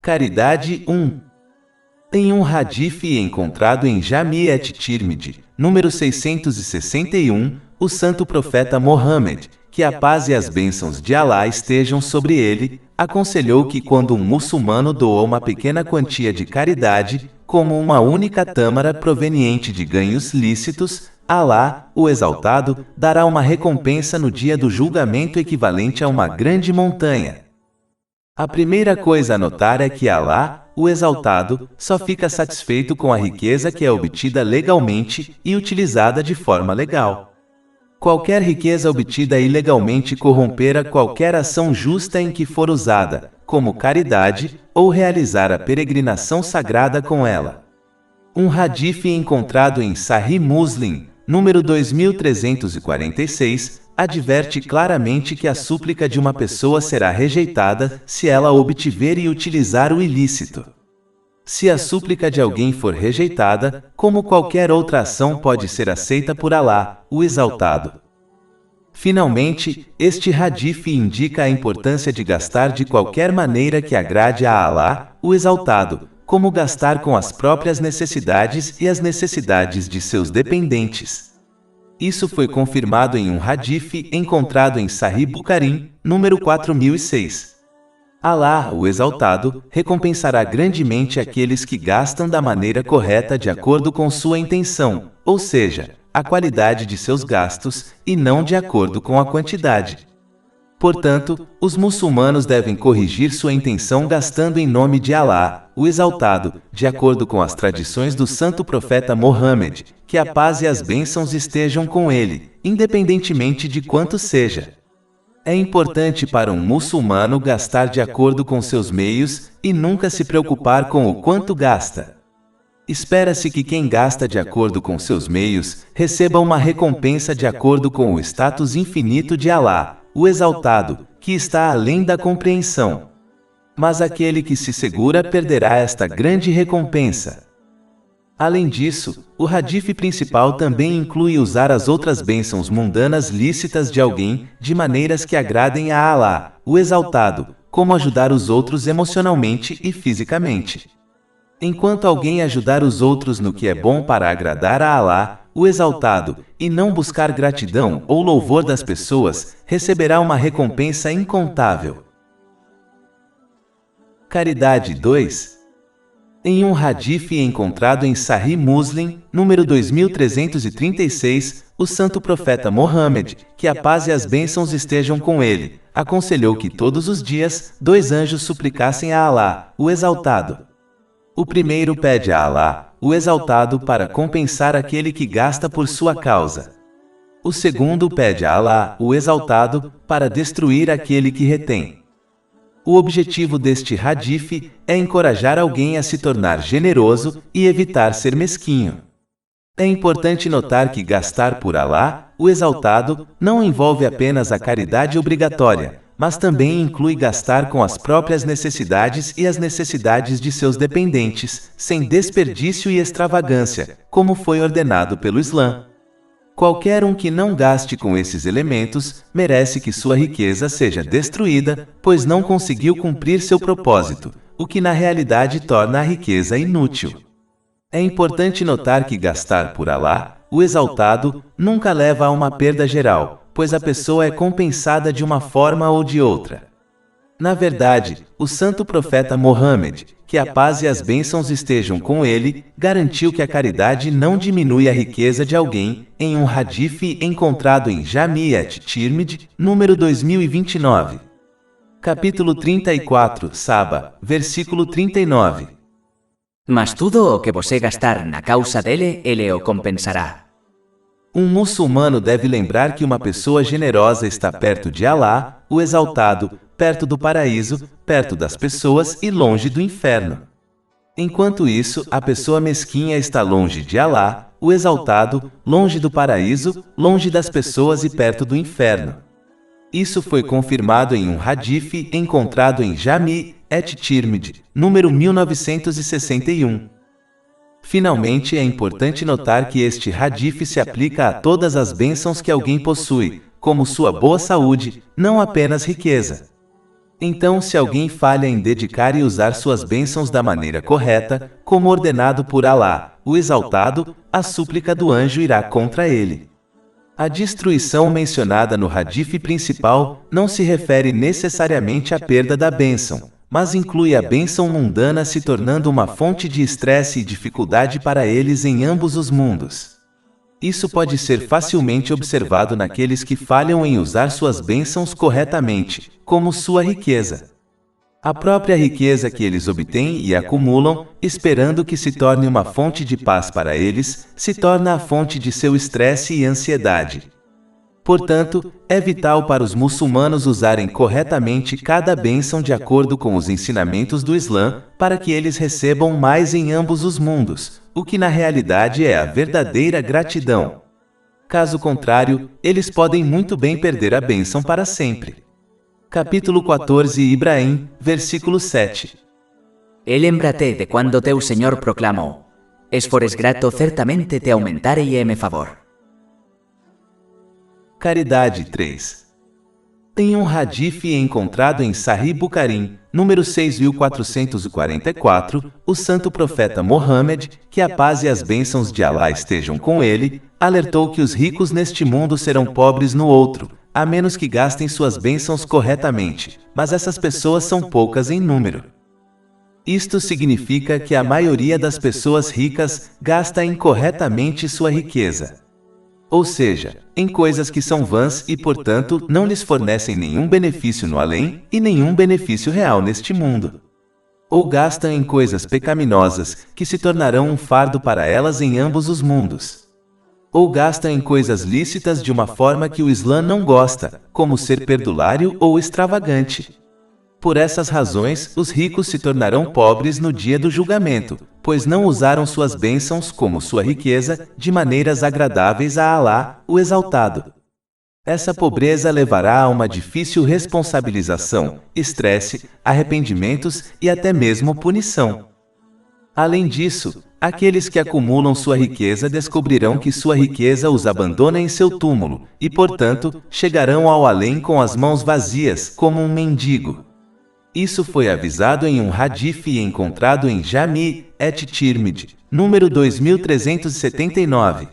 Caridade 1. Em um hadith encontrado em Jami et-Tirmidhi, número 661, o santo profeta Mohammed, que a paz e as bênçãos de Alá estejam sobre ele, aconselhou que quando um muçulmano doa uma pequena quantia de caridade, como uma única tâmara proveniente de ganhos lícitos, Alá, o Exaltado, dará uma recompensa no dia do julgamento equivalente a uma grande montanha. A primeira coisa a notar é que Alá, o Exaltado, só fica satisfeito com a riqueza que é obtida legalmente e utilizada de forma legal. Qualquer riqueza obtida ilegalmente corrompera qualquer ação justa em que for usada, como caridade, ou realizar a peregrinação sagrada com ela. Um hadith encontrado em Sahih Muslim, número 2346, adverte claramente que a súplica de uma pessoa será rejeitada se ela obtiver e utilizar o ilícito. Se a súplica de alguém for rejeitada, como qualquer outra ação pode ser aceita por Alá, o Exaltado. Finalmente, este hadith indica a importância de gastar de qualquer maneira que agrade a Alá, o Exaltado, como gastar com as próprias necessidades e as necessidades de seus dependentes. Isso foi confirmado em um hadith encontrado em Sahih Bukhari, número 4006. Alá, o Exaltado, recompensará grandemente aqueles que gastam da maneira correta de acordo com sua intenção, ou seja, a qualidade de seus gastos, e não de acordo com a quantidade. Portanto, os muçulmanos devem corrigir sua intenção gastando em nome de Alá, o Exaltado, de acordo com as tradições do santo profeta Mohammed, que a paz e as bênçãos estejam com ele, independentemente de quanto seja. É importante para um muçulmano gastar de acordo com seus meios e nunca se preocupar com o quanto gasta. Espera-se que quem gasta de acordo com seus meios receba uma recompensa de acordo com o status infinito de Alá, o Exaltado, que está além da compreensão. Mas aquele que se segura perderá esta grande recompensa. Além disso, o hadith principal também inclui usar as outras bênçãos mundanas lícitas de alguém de maneiras que agradem a Alá, o Exaltado, como ajudar os outros emocionalmente e fisicamente. Enquanto alguém ajudar os outros no que é bom para agradar a Alá, o Exaltado, e não buscar gratidão ou louvor das pessoas, receberá uma recompensa incontável. Caridade 2. Em um hadith encontrado em Sahih Muslim, número 2336, o santo profeta Mohammed, que a paz e as bênçãos estejam com ele, aconselhou que todos os dias, 2 anjos suplicassem a Alá, o Exaltado. O primeiro pede a Alá, o Exaltado, para compensar aquele que gasta por sua causa. O segundo pede a Alá, o Exaltado, para destruir aquele que retém. O objetivo deste hadith é encorajar alguém a se tornar generoso e evitar ser mesquinho. É importante notar que gastar por Alá, o Exaltado, não envolve apenas a caridade obrigatória, mas também inclui gastar com as próprias necessidades e as necessidades de seus dependentes, sem desperdício e extravagância, como foi ordenado pelo Islã. Qualquer um que não gaste com esses elementos, merece que sua riqueza seja destruída, pois não conseguiu cumprir seu propósito, o que na realidade torna a riqueza inútil. É importante notar que gastar por Alá, o Exaltado, nunca leva a uma perda geral, pois a pessoa é compensada de uma forma ou de outra. Na verdade, o santo profeta Mohammed, que a paz e as bênçãos estejam com ele, garantiu que a caridade não diminui a riqueza de alguém, em um hadith encontrado em Jami et-Tirmidhi, número 2029. Capítulo 34, Saba, versículo 39. Mas tudo o que você gastar na causa dele, ele o compensará. Um muçulmano deve lembrar que uma pessoa generosa está perto de Alá, o Exaltado, perto do paraíso, perto das pessoas e longe do inferno. Enquanto isso, a pessoa mesquinha está longe de Alá, o Exaltado, longe do paraíso, longe das pessoas e perto do inferno. Isso foi confirmado em um hadith encontrado em Jami et-Tirmidhi, número 1961. Finalmente, é importante notar que este hadith se aplica a todas as bênçãos que alguém possui, como sua boa saúde, não apenas riqueza. Então, se alguém falha em dedicar e usar suas bênçãos da maneira correta, como ordenado por Alá, o Exaltado, a súplica do anjo irá contra ele. A destruição mencionada no hadith principal não se refere necessariamente à perda da bênção, mas inclui a bênção mundana se tornando uma fonte de estresse e dificuldade para eles em ambos os mundos. Isso pode ser facilmente observado naqueles que falham em usar suas bênçãos corretamente, como sua riqueza. A própria riqueza que eles obtêm e acumulam, esperando que se torne uma fonte de paz para eles, se torna a fonte de seu estresse e ansiedade. Portanto, é vital para os muçulmanos usarem corretamente cada bênção de acordo com os ensinamentos do Islã, para que eles recebam mais em ambos os mundos, o que na realidade é a verdadeira gratidão. Caso contrário, eles podem muito bem perder a bênção para sempre. Capítulo 14 Ibrahim, versículo 7. Lembrate de quando teu Senhor proclamou: "Es fores grato certamente te aumentarei favor." Caridade 3. Tem um hadith encontrado em Sahih Bukhari, número 6444, o santo profeta Mohammed, que a paz e as bênçãos de Alá estejam com ele, alertou que os ricos neste mundo serão pobres no outro, a menos que gastem suas bênçãos corretamente, mas essas pessoas são poucas em número. Isto significa que a maioria das pessoas ricas gasta incorretamente sua riqueza. Ou seja, em coisas que são vãs e, portanto, não lhes fornecem nenhum benefício no além e nenhum benefício real neste mundo. Ou gastam em coisas pecaminosas, que se tornarão um fardo para elas em ambos os mundos. Ou gastam em coisas lícitas de uma forma que o Islã não gosta, como ser perdulário ou extravagante. Por essas razões, os ricos se tornarão pobres no dia do julgamento, pois não usaram suas bênçãos como sua riqueza de maneiras agradáveis a Alá, o Exaltado. Essa pobreza levará a uma difícil responsabilização, estresse, arrependimentos e até mesmo punição. Além disso, aqueles que acumulam sua riqueza descobrirão que sua riqueza os abandona em seu túmulo, e portanto, chegarão ao além com as mãos vazias, como um mendigo. Isso foi avisado em um hadith encontrado em Jami' et-Tirmidhi, número 2379.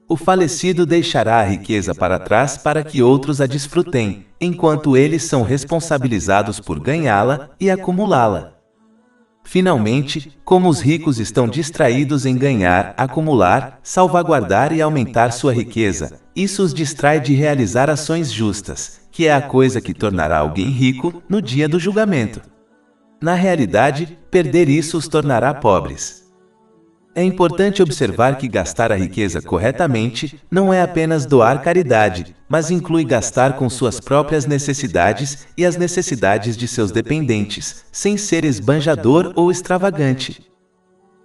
O falecido deixará a riqueza para trás para que outros a desfrutem, enquanto eles são responsabilizados por ganhá-la e acumulá-la. Finalmente, como os ricos estão distraídos em ganhar, acumular, salvaguardar e aumentar sua riqueza, isso os distrai de realizar ações justas, que é a coisa que tornará alguém rico no dia do julgamento. Na realidade, perder isso os tornará pobres. É importante observar que gastar a riqueza corretamente não é apenas doar caridade, mas inclui gastar com suas próprias necessidades e as necessidades de seus dependentes, sem ser esbanjador ou extravagante.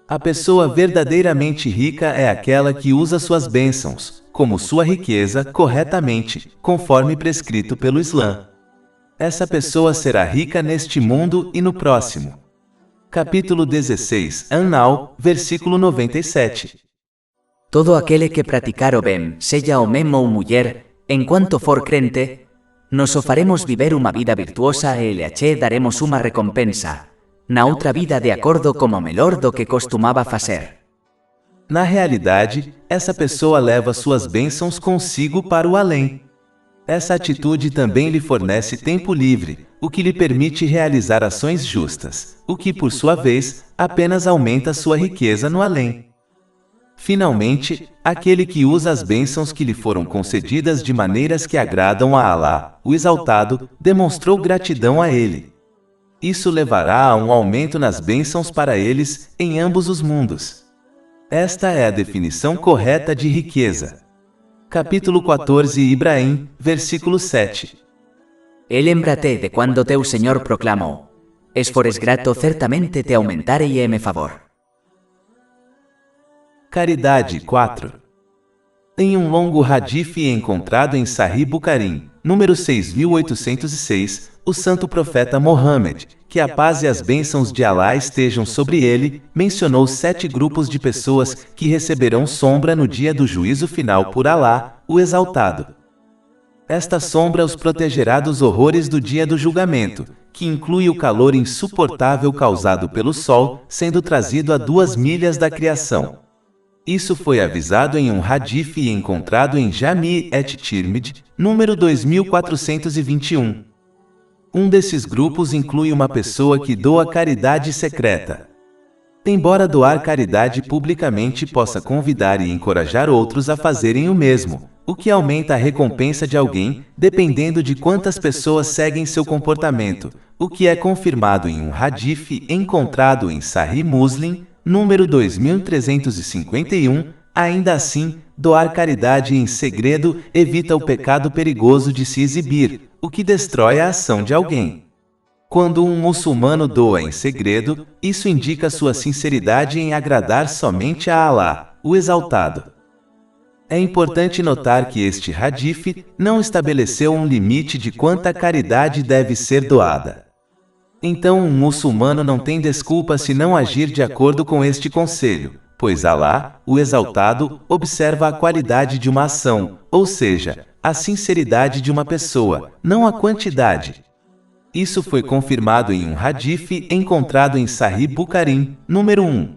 A pessoa verdadeiramente rica é aquela que usa suas bênçãos, como sua riqueza, corretamente, conforme prescrito pelo Islã. Essa pessoa será rica neste mundo e no próximo. Capítulo 16, An-Nahl, versículo 97. Todo aquele que praticar o bem, seja homem ou mulher, enquanto for crente, nos o faremos viver uma vida virtuosa e lhe daremos uma recompensa, na outra vida de acordo como melhor do que costumava fazer. Na realidade, essa pessoa leva suas bênçãos consigo para o além. Essa atitude também lhe fornece tempo livre, o que lhe permite realizar ações justas, o que, por sua vez, apenas aumenta sua riqueza no além. Finalmente, aquele que usa as bênçãos que lhe foram concedidas de maneiras que agradam a Alá, o Exaltado, demonstrou gratidão a ele. Isso levará a um aumento nas bênçãos para eles, em ambos os mundos. Esta é a definição correta de riqueza. Capítulo 14 Ibrahim, versículo 7. Lembrate de quando teu Senhor proclamou: "Es fores grato certamente te aumentarei favor." Caridade 4. Em um longo hadith encontrado em Sahih Bukhari, número 6806, o santo profeta Mohammed, que a paz e as bênçãos de Alá estejam sobre ele, mencionou 7 grupos de pessoas que receberão sombra no dia do juízo final por Alá, o Exaltado. Esta sombra os protegerá dos horrores do dia do julgamento, que inclui o calor insuportável causado pelo sol, sendo trazido a 2 milhas da criação. Isso foi avisado em um hadith e encontrado em Jami' et-Tirmidhi, número 2421. Um desses grupos inclui uma pessoa que doa caridade secreta. Embora doar caridade publicamente possa convidar e encorajar outros a fazerem o mesmo, o que aumenta a recompensa de alguém, dependendo de quantas pessoas seguem seu comportamento, o que é confirmado em um hadith encontrado em Sahih Muslim, número 2351, ainda assim, doar caridade em segredo evita o pecado perigoso de se exibir, o que destrói a ação de alguém. Quando um muçulmano doa em segredo, isso indica sua sinceridade em agradar somente a Allah, o Exaltado. É importante notar que este hadith não estabeleceu um limite de quanta caridade deve ser doada. Então um muçulmano não tem desculpa se não agir de acordo com este conselho, pois Allah, o Exaltado, observa a qualidade de uma ação, ou seja, a sinceridade de uma pessoa, não a quantidade. Isso foi confirmado em um hadith encontrado em Sahih Bukhari, número 1.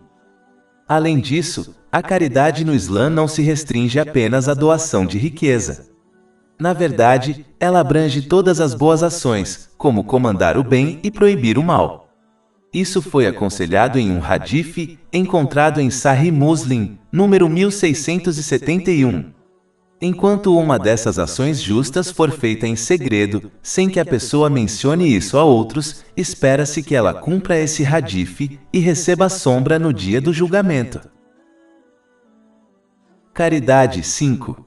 Além disso, a caridade no Islã não se restringe apenas à doação de riqueza. Na verdade, ela abrange todas as boas ações, como comandar o bem e proibir o mal. Isso foi aconselhado em um hadith encontrado em Sahih Muslim, número 1671. Enquanto uma dessas ações justas for feita em segredo, sem que a pessoa mencione isso a outros, espera-se que ela cumpra esse hadith e receba a sombra no dia do julgamento. Caridade 5.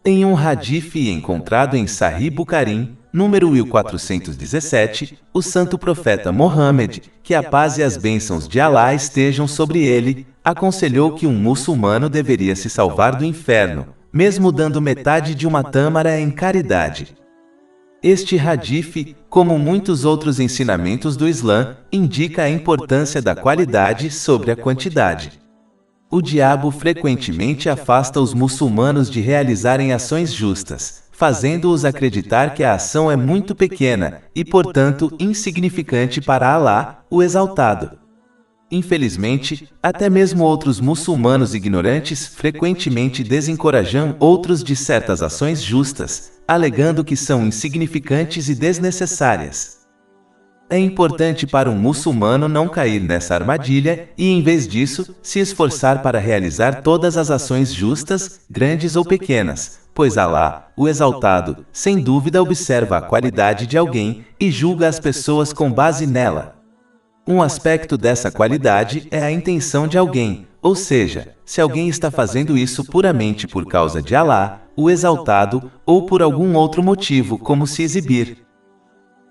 Em um hadith encontrado em Sahih Bukhari, número 1417, o santo profeta Mohammed, que a paz e as bênçãos de Allah estejam sobre ele, aconselhou que um muçulmano deveria se salvar do inferno, mesmo dando metade de uma tâmara em caridade. Este hadith, como muitos outros ensinamentos do Islã, indica a importância da qualidade sobre a quantidade. O diabo frequentemente afasta os muçulmanos de realizarem ações justas, fazendo-os acreditar que a ação é muito pequena e, portanto, insignificante para Allah, o Exaltado. Infelizmente, até mesmo outros muçulmanos ignorantes frequentemente desencorajam outros de certas ações justas, alegando que são insignificantes e desnecessárias. É importante para um muçulmano não cair nessa armadilha e, em vez disso, se esforçar para realizar todas as ações justas, grandes ou pequenas, pois Allah, o Exaltado, sem dúvida observa a qualidade de alguém e julga as pessoas com base nela. Um aspecto dessa qualidade é a intenção de alguém, ou seja, se alguém está fazendo isso puramente por causa de Allah, o Exaltado, ou por algum outro motivo como se exibir.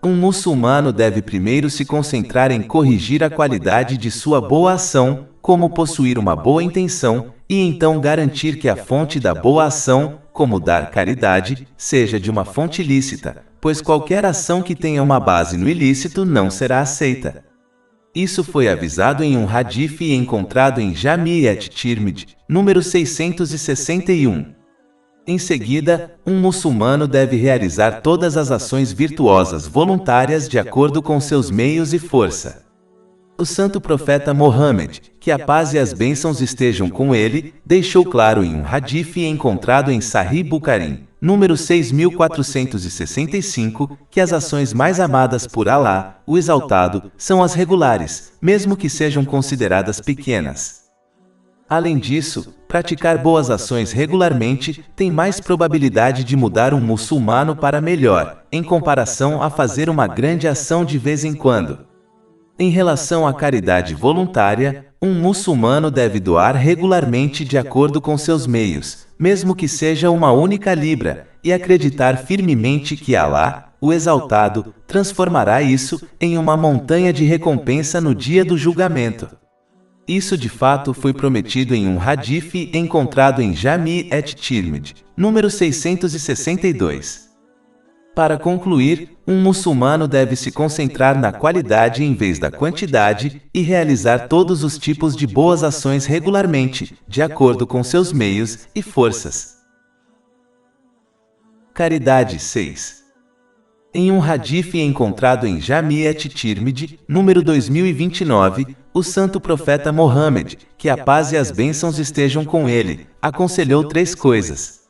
Um muçulmano deve primeiro se concentrar em corrigir a qualidade de sua boa ação, como possuir uma boa intenção, e então garantir que a fonte da boa ação, como dar caridade, seja de uma fonte lícita, pois qualquer ação que tenha uma base no ilícito não será aceita. Isso foi avisado em um hadith encontrado em Jami' et-Tirmidhi, número 661. Em seguida, um muçulmano deve realizar todas as ações virtuosas voluntárias de acordo com seus meios e força. O santo profeta Mohammed, que a paz e as bênçãos estejam com ele, deixou claro em um hadith encontrado em Sahih Bukhari, número 6465, que as ações mais amadas por Allah, o Exaltado, são as regulares, mesmo que sejam consideradas pequenas. Além disso, praticar boas ações regularmente tem mais probabilidade de mudar um muçulmano para melhor, em comparação a fazer uma grande ação de vez em quando. Em relação à caridade voluntária, um muçulmano deve doar regularmente de acordo com seus meios, mesmo que seja uma única libra, e acreditar firmemente que Allah, o Exaltado, transformará isso em uma montanha de recompensa no dia do julgamento. Isso de fato foi prometido em um hadith encontrado em Jami' et-Tirmidhi, número 662. Para concluir, um muçulmano deve se concentrar na qualidade em vez da quantidade e realizar todos os tipos de boas ações regularmente, de acordo com seus meios e forças. Caridade 6. Em um hadith encontrado em Jami' at-Tirmidhi, número 2029, o santo profeta Mohammed, que a paz e as bênçãos estejam com ele, aconselhou 3 coisas.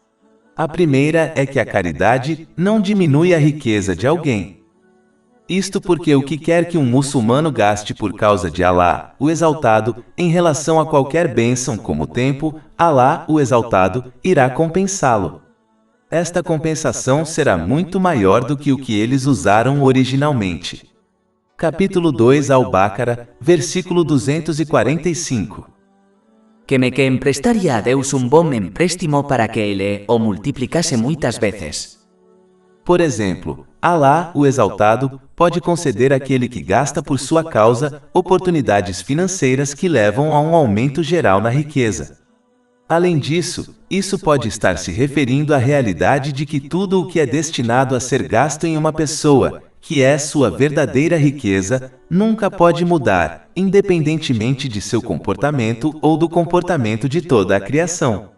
A primeira é que a caridade não diminui a riqueza de alguém. Isto porque o que quer que um muçulmano gaste por causa de Alá, o Exaltado, em relação a qualquer bênção como tempo, Alá, o Exaltado, irá compensá-lo. Esta compensação será muito maior do que o que eles usaram originalmente. Capítulo 2 Al-Baqarah, versículo 245. Que emprestaria a Deus bom empréstimo para que ele o multiplicase muitas vezes. Por exemplo, Alá, o Exaltado, pode conceder àquele que gasta por sua causa oportunidades financeiras que levam a um aumento geral na riqueza. Além disso, isso pode estar se referindo à realidade de que tudo o que é destinado a ser gasto em uma pessoa, que é sua verdadeira riqueza, nunca pode mudar, independentemente de seu comportamento ou do comportamento de toda a criação.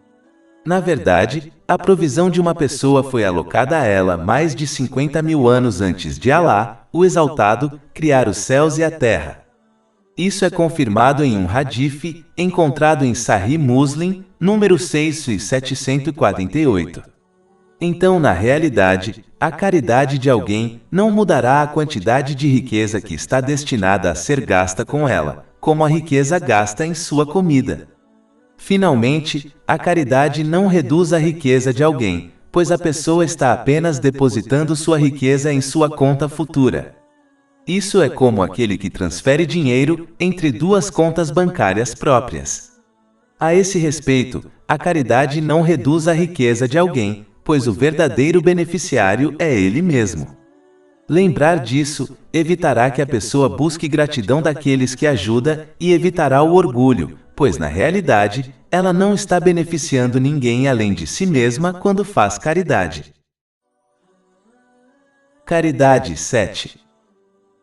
Na verdade, a provisão de uma pessoa foi alocada a ela mais de 50 mil anos antes de Alá, o Exaltado, criar os céus e a terra. Isso é confirmado em um hadith, encontrado em Sahih Muslim, número 6748. Então, na realidade, a caridade de alguém não mudará a quantidade de riqueza que está destinada a ser gasta com ela, como a riqueza gasta em sua comida. Finalmente, a caridade não reduz a riqueza de alguém, pois a pessoa está apenas depositando sua riqueza em sua conta futura. Isso é como aquele que transfere dinheiro entre 2 contas bancárias próprias. A esse respeito, a caridade não reduz a riqueza de alguém, pois o verdadeiro beneficiário é ele mesmo. Lembrar disso evitará que a pessoa busque gratidão daqueles que ajuda e evitará o orgulho, pois na realidade, ela não está beneficiando ninguém além de si mesma quando faz caridade. Caridade 7.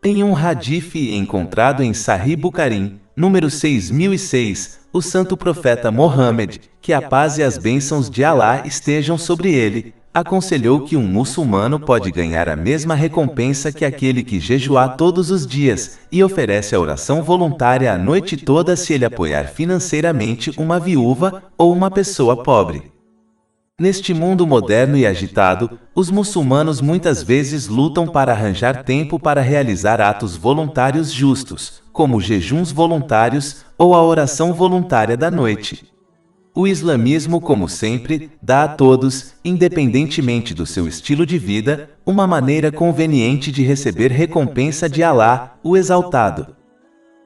Em um hadith encontrado em Sahih Bukhari, número 6006, o santo profeta Mohammed, que a paz e as bênçãos de Alá estejam sobre ele, aconselhou que um muçulmano pode ganhar a mesma recompensa que aquele que jejuar todos os dias e oferece a oração voluntária a noite toda se ele apoiar financeiramente uma viúva ou uma pessoa pobre. Neste mundo moderno e agitado, os muçulmanos muitas vezes lutam para arranjar tempo para realizar atos voluntários justos, como jejuns voluntários ou a oração voluntária da noite. O islamismo, como sempre, dá a todos, independentemente do seu estilo de vida, uma maneira conveniente de receber recompensa de Alá, o Exaltado.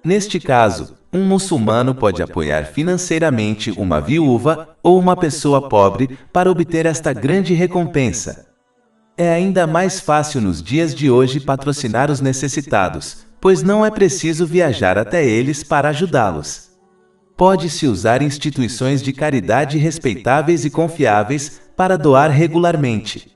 Neste caso, um muçulmano pode apoiar financeiramente uma viúva ou uma pessoa pobre para obter esta grande recompensa. É ainda mais fácil nos dias de hoje patrocinar os necessitados, pois não é preciso viajar até eles para ajudá-los. Pode-se usar instituições de caridade respeitáveis e confiáveis para doar regularmente.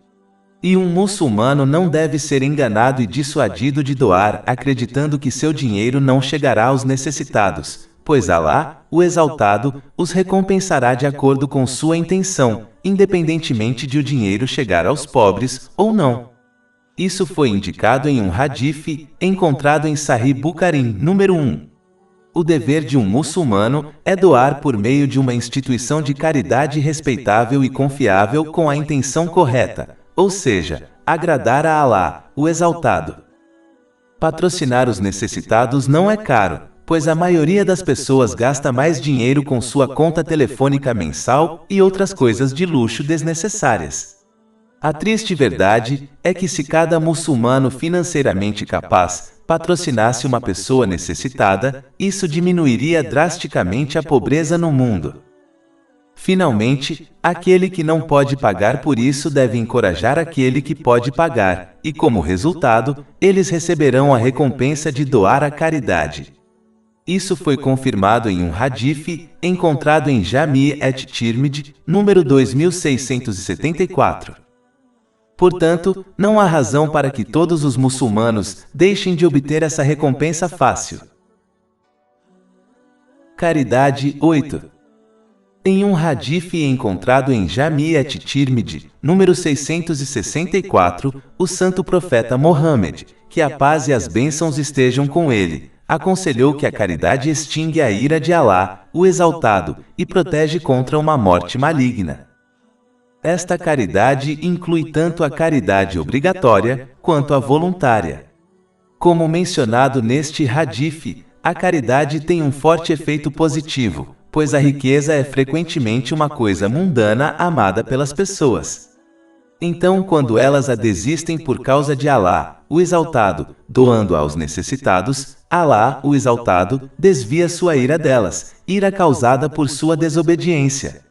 E um muçulmano não deve ser enganado e dissuadido de doar, acreditando que seu dinheiro não chegará aos necessitados, pois Alá, o Exaltado, os recompensará de acordo com sua intenção, independentemente de o dinheiro chegar aos pobres ou não. Isso foi indicado em um hadith, encontrado em Sahih Bukhari, número 1. O dever de um muçulmano é doar por meio de uma instituição de caridade respeitável e confiável com a intenção correta, ou seja, agradar a Alá, o Exaltado. Patrocinar os necessitados não é caro, pois a maioria das pessoas gasta mais dinheiro com sua conta telefônica mensal e outras coisas de luxo desnecessárias. A triste verdade é que se cada muçulmano financeiramente capaz patrocinasse uma pessoa necessitada, isso diminuiria drasticamente a pobreza no mundo. Finalmente, aquele que não pode pagar por isso deve encorajar aquele que pode pagar, e como resultado, eles receberão a recompensa de doar a caridade. Isso foi confirmado em um hadith, encontrado em Jami' at-Tirmidhi, número 2674. Portanto, não há razão para que todos os muçulmanos deixem de obter essa recompensa fácil. Caridade 8. Em um hadith encontrado em Jami' at-Tirmidhi, número 664, o santo profeta Mohammed, que a paz e as bênçãos estejam com ele, aconselhou que a caridade extingue a ira de Alá, o Exaltado, e protege contra uma morte maligna. Esta caridade inclui tanto a caridade obrigatória, quanto a voluntária. Como mencionado neste hadith, a caridade tem um forte efeito positivo, pois a riqueza é frequentemente uma coisa mundana amada pelas pessoas. Então, quando elas a desistem por causa de Alá, o Exaltado, doando aos necessitados, Alá, o Exaltado, desvia sua ira delas, ira causada por sua desobediência.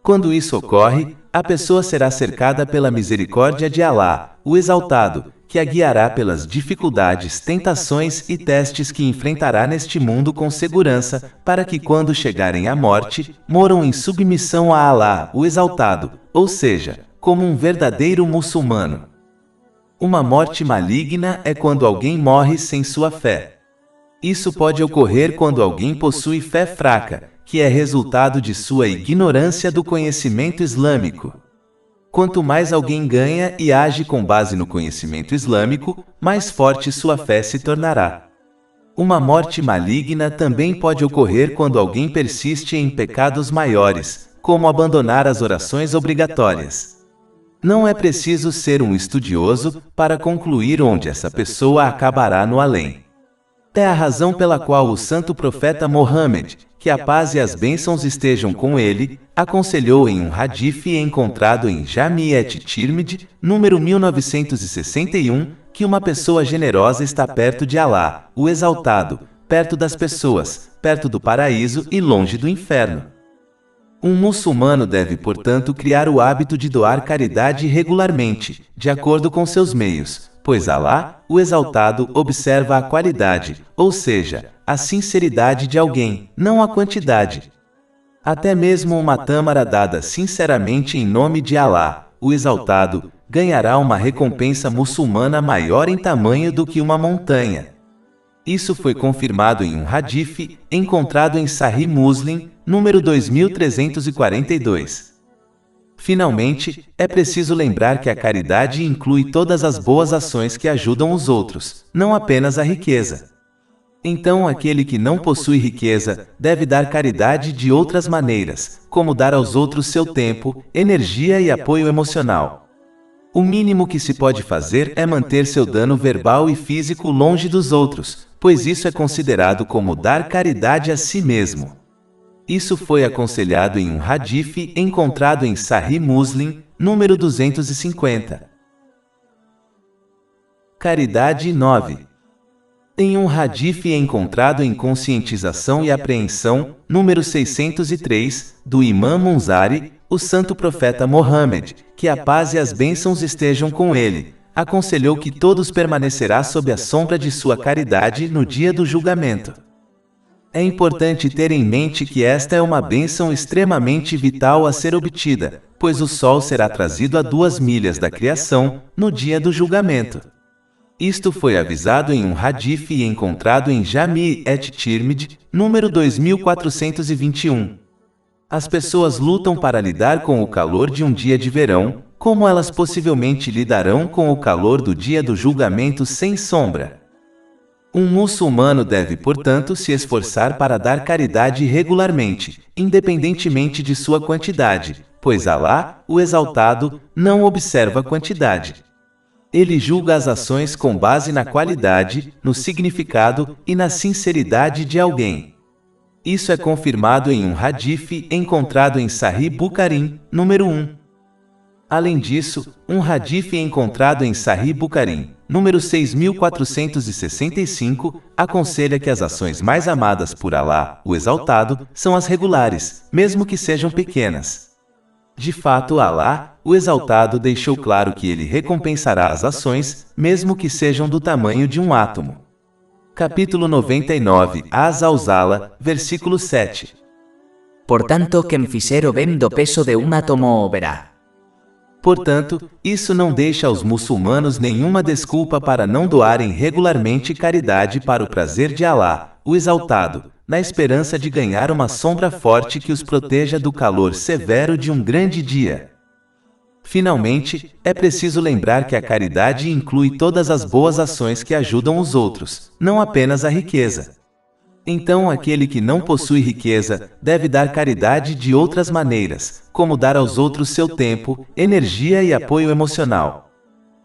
Quando isso ocorre, a pessoa será cercada pela misericórdia de Alá, o Exaltado, que a guiará pelas dificuldades, tentações e testes que enfrentará neste mundo com segurança, para que quando chegarem à morte, moram em submissão a Alá, o Exaltado, ou seja, como um verdadeiro muçulmano. Uma morte maligna é quando alguém morre sem sua fé. Isso pode ocorrer quando alguém possui fé fraca, que é resultado de sua ignorância do conhecimento islâmico. Quanto mais alguém ganha e age com base no conhecimento islâmico, mais forte sua fé se tornará. Uma morte maligna também pode ocorrer quando alguém persiste em pecados maiores, como abandonar as orações obrigatórias. Não é preciso ser um estudioso para concluir onde essa pessoa acabará no além. É a razão pela qual o santo profeta Mohammed, que a paz e as bênçãos estejam com ele, aconselhou em um hadith encontrado em Jami' at-Tirmidhi, número 1961, que uma pessoa generosa está perto de Alá, o Exaltado, perto das pessoas, perto do paraíso e longe do inferno. Um muçulmano deve, portanto, criar o hábito de doar caridade regularmente, de acordo com seus meios, pois Alá, o Exaltado, observa a qualidade, ou seja, a sinceridade de alguém, não a quantidade. Até mesmo uma tâmara dada sinceramente em nome de Alá, o Exaltado, ganhará uma recompensa muçulmana maior em tamanho do que uma montanha. Isso foi confirmado em um hadith encontrado em Sahih Muslim, número 2342. Finalmente, é preciso lembrar que a caridade inclui todas as boas ações que ajudam os outros, não apenas a riqueza. Então, aquele que não possui riqueza deve dar caridade de outras maneiras, como dar aos outros seu tempo, energia e apoio emocional. O mínimo que se pode fazer é manter seu dano verbal e físico longe dos outros, pois isso é considerado como dar caridade a si mesmo. Isso foi aconselhado em um hadith encontrado em Sahih Muslim, número 250. Caridade 9. Em um hadith encontrado em Conscientização e Apreensão, número 603, do Imam Munzari, o santo profeta Mohammed, que a paz e as bênçãos estejam com ele, aconselhou que todos permanecerá sob a sombra de sua caridade no dia do julgamento. É importante ter em mente que esta é uma bênção extremamente vital a ser obtida, pois o sol será trazido a 2 milhas da criação, no dia do julgamento. Isto foi avisado em um hadith encontrado em Jami' at-Tirmidhi, número 2421. As pessoas lutam para lidar com o calor de um dia de verão, como elas possivelmente lidarão com o calor do dia do julgamento sem sombra? Um muçulmano deve, portanto, se esforçar para dar caridade regularmente, independentemente de sua quantidade, pois Alá, o Exaltado, não observa a quantidade. Ele julga as ações com base na qualidade, no significado e na sinceridade de alguém. Isso é confirmado em um hadith encontrado em Sahih Bukhari, número 1. Além disso, um hadith encontrado em Sahih Bukhari, número 6465, aconselha que as ações mais amadas por Alá, o Exaltado, são as regulares, mesmo que sejam pequenas. De fato, Alá, o Exaltado, deixou claro que ele recompensará as ações, mesmo que sejam do tamanho de um átomo. Capítulo 99, Az-Zawzala, versículo 7. Portanto, quem fizer o bem do peso de um átomo o verá. Portanto, isso não deixa aos muçulmanos nenhuma desculpa para não doarem regularmente caridade para o prazer de Alá, o Exaltado, na esperança de ganhar uma sombra forte que os proteja do calor severo de um grande dia. Finalmente, é preciso lembrar que a caridade inclui todas as boas ações que ajudam os outros, não apenas a riqueza. Então, aquele que não possui riqueza deve dar caridade de outras maneiras, como dar aos outros seu tempo, energia e apoio emocional.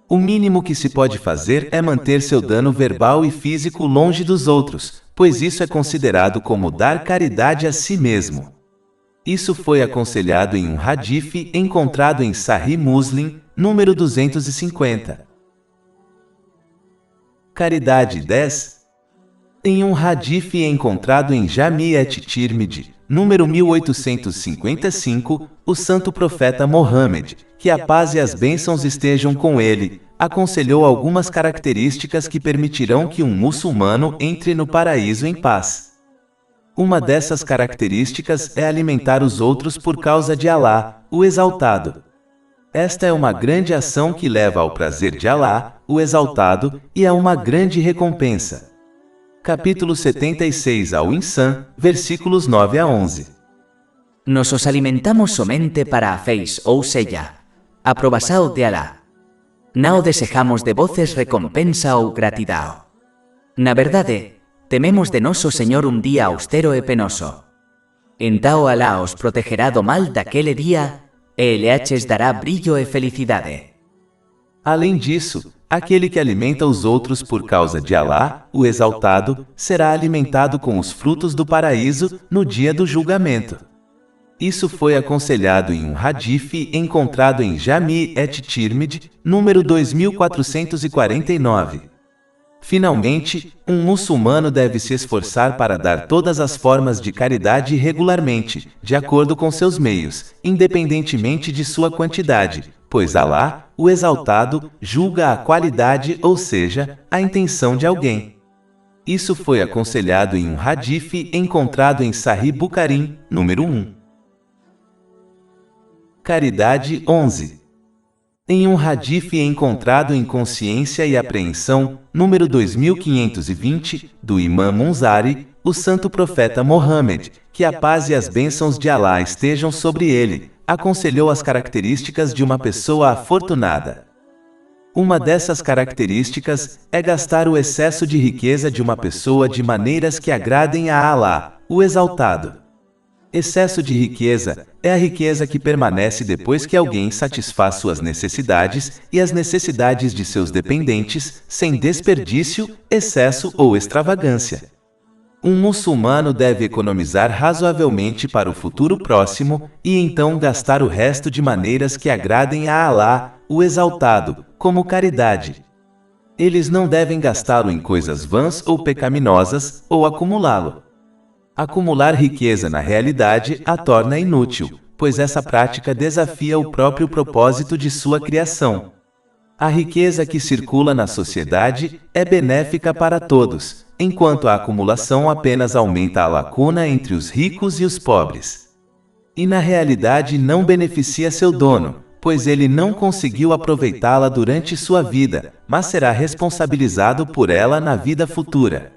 O mínimo que se pode fazer é manter seu dano verbal e físico longe dos outros, pois isso é considerado como dar caridade a si mesmo. Isso foi aconselhado em um hadith encontrado em Sahih Muslim, número 250. Caridade 10. Em um hadith encontrado em Jami' at-Tirmidhi, número 1855, o santo profeta Mohammed, que a paz e as bênçãos estejam com ele, aconselhou algumas características que permitirão que um muçulmano entre no paraíso em paz. Uma dessas características é alimentar os outros por causa de Alá, o Exaltado. Esta é uma grande ação que leva ao prazer de Alá, o Exaltado, e a uma grande recompensa. Capítulo 76 ao Insan, versículos 9 a 11. Nos os alimentamos somente para hacéis ou seja, aprobasao de Alá. Nao desejamos de voces recompensa ou gratidão. Na verdade, tememos de nosso Senhor um dia austero e penoso. Então Alá os protegerá do mal daquele dia, e ele aches dará brilho e felicidade. Além disso, aquele que alimenta os outros por causa de Alá, o Exaltado, será alimentado com os frutos do paraíso no dia do julgamento. Isso foi aconselhado em um hadith encontrado em Jami' at-Tirmidhi, número 2449. Finalmente, um muçulmano deve se esforçar para dar todas as formas de caridade regularmente, de acordo com seus meios, independentemente de sua quantidade, pois Alá, o Exaltado, julga a qualidade, ou seja, a intenção de alguém. Isso foi aconselhado em um hadith encontrado em Sahih Bukhari, número 1. Caridade 11. Em um hadith encontrado em Consciência e Apreensão, número 2520, do Imam Munzari, o santo profeta Mohammed, que a paz e as bênçãos de Alá estejam sobre ele, aconselhou as características de uma pessoa afortunada. Uma dessas características é gastar o excesso de riqueza de uma pessoa de maneiras que agradem a Alá, o Exaltado. Excesso de riqueza é a riqueza que permanece depois que alguém satisfaz suas necessidades e as necessidades de seus dependentes, sem desperdício, excesso ou extravagância. Um muçulmano deve economizar razoavelmente para o futuro próximo e então gastar o resto de maneiras que agradem a Alá, o Exaltado, como caridade. Eles não devem gastá-lo em coisas vãs ou pecaminosas, ou acumulá-lo. Acumular riqueza na realidade a torna inútil, pois essa prática desafia o próprio propósito de sua criação. A riqueza que circula na sociedade é benéfica para todos, enquanto a acumulação apenas aumenta a lacuna entre os ricos e os pobres. E na realidade não beneficia seu dono, pois ele não conseguiu aproveitá-la durante sua vida, mas será responsabilizado por ela na vida futura.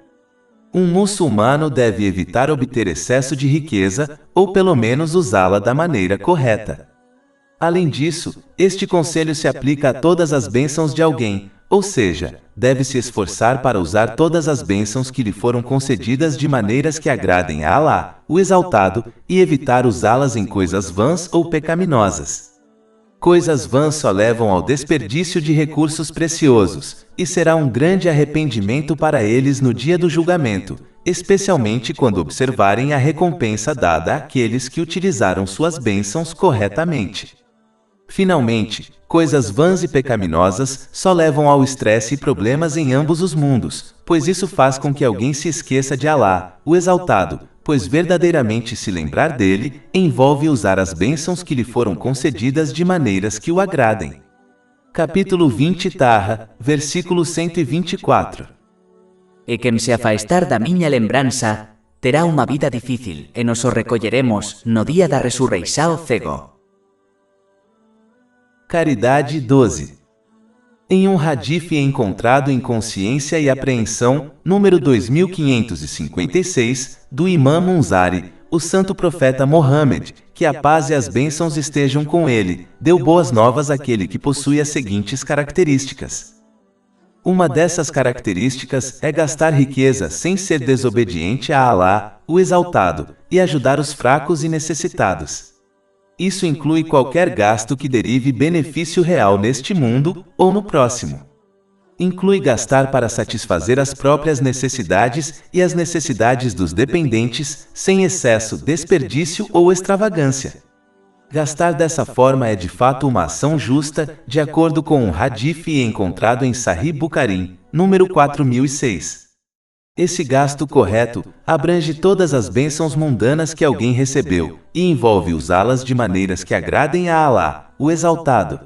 Um muçulmano deve evitar obter excesso de riqueza, ou pelo menos usá-la da maneira correta. Além disso, este conselho se aplica a todas as bênçãos de alguém, ou seja, deve se esforçar para usar todas as bênçãos que lhe foram concedidas de maneiras que agradem a Alá, o Exaltado, e evitar usá-las em coisas vãs ou pecaminosas. Coisas vãs só levam ao desperdício de recursos preciosos, e será um grande arrependimento para eles no dia do julgamento, especialmente quando observarem a recompensa dada àqueles que utilizaram suas bênçãos corretamente. Finalmente, coisas vãs e pecaminosas só levam ao estresse e problemas em ambos os mundos, pois isso faz com que alguém se esqueça de Alá, o Exaltado, pois verdadeiramente se lembrar dele envolve usar as bênçãos que lhe foram concedidas de maneiras que o agradem. Capítulo 20 Taha, versículo 124. E quem se afastar da minha lembrança, terá uma vida difícil, e nos o recolheremos no dia da ressurreição cego. Caridade 12. Em um hadith encontrado em Consciência e Apreensão, número 2556, do Imam Munzari, o santo profeta Mohammed, que a paz e as bênçãos estejam com ele, deu boas novas àquele que possui as seguintes características. Uma dessas características é gastar riqueza sem ser desobediente a Alá, o Exaltado, e ajudar os fracos e necessitados. Isso inclui qualquer gasto que derive benefício real neste mundo ou no próximo. Inclui gastar para satisfazer as próprias necessidades e as necessidades dos dependentes, sem excesso, desperdício ou extravagância. Gastar dessa forma é de fato uma ação justa, de acordo com um hadith encontrado em Sahih Bukhari, número 4006. Esse gasto correto abrange todas as bênçãos mundanas que alguém recebeu e envolve usá-las de maneiras que agradem a Alá, o Exaltado.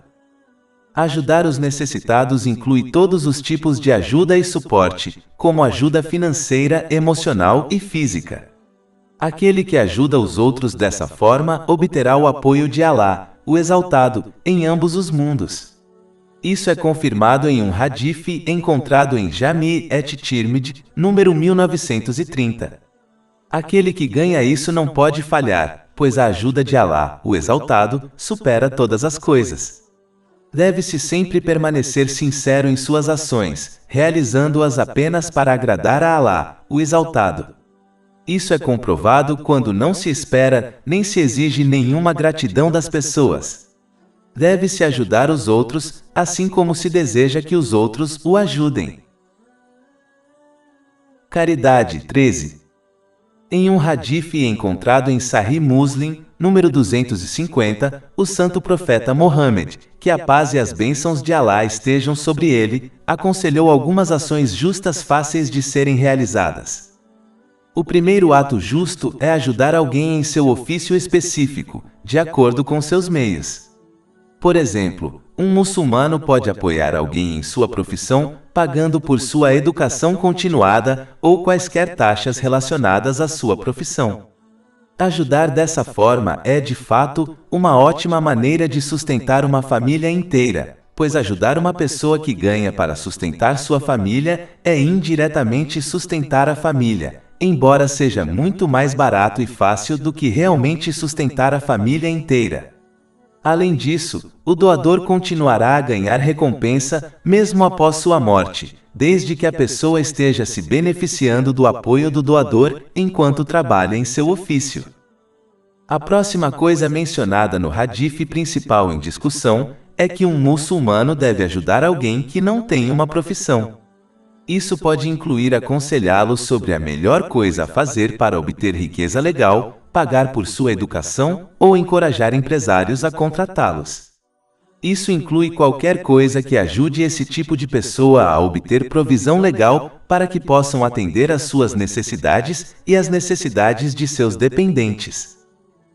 Ajudar os necessitados inclui todos os tipos de ajuda e suporte, como ajuda financeira, emocional e física. Aquele que ajuda os outros dessa forma obterá o apoio de Alá, o Exaltado, em ambos os mundos. Isso é confirmado em um hadith encontrado em Jami' et-Tirmidhi, número 1930. Aquele que ganha isso não pode falhar, pois a ajuda de Alá, o Exaltado, supera todas as coisas. Deve-se sempre permanecer sincero em suas ações, realizando-as apenas para agradar a Alá, o Exaltado. Isso é comprovado quando não se espera, nem se exige nenhuma gratidão das pessoas. Deve-se ajudar os outros, assim como se deseja que os outros o ajudem. Caridade 13. Em um hadith encontrado em Sahih Muslim, número 250, o santo profeta Mohammed, que a paz e as bênçãos de Alá estejam sobre ele, aconselhou algumas ações justas fáceis de serem realizadas. O primeiro ato justo é ajudar alguém em seu ofício específico, de acordo com seus meios. Por exemplo, um muçulmano pode apoiar alguém em sua profissão, pagando por sua educação continuada ou quaisquer taxas relacionadas à sua profissão. Ajudar dessa forma é, de fato, uma ótima maneira de sustentar uma família inteira, pois ajudar uma pessoa que ganha para sustentar sua família é indiretamente sustentar a família, embora seja muito mais barato e fácil do que realmente sustentar a família inteira. Além disso, o doador continuará a ganhar recompensa mesmo após sua morte, desde que a pessoa esteja se beneficiando do apoio do doador enquanto trabalha em seu ofício. A próxima coisa mencionada no hadith principal em discussão é que um muçulmano deve ajudar alguém que não tem uma profissão. Isso pode incluir aconselhá-lo sobre a melhor coisa a fazer para obter riqueza legal, pagar por sua educação ou encorajar empresários a contratá-los. Isso inclui qualquer coisa que ajude esse tipo de pessoa a obter provisão legal para que possam atender às suas necessidades e às necessidades de seus dependentes.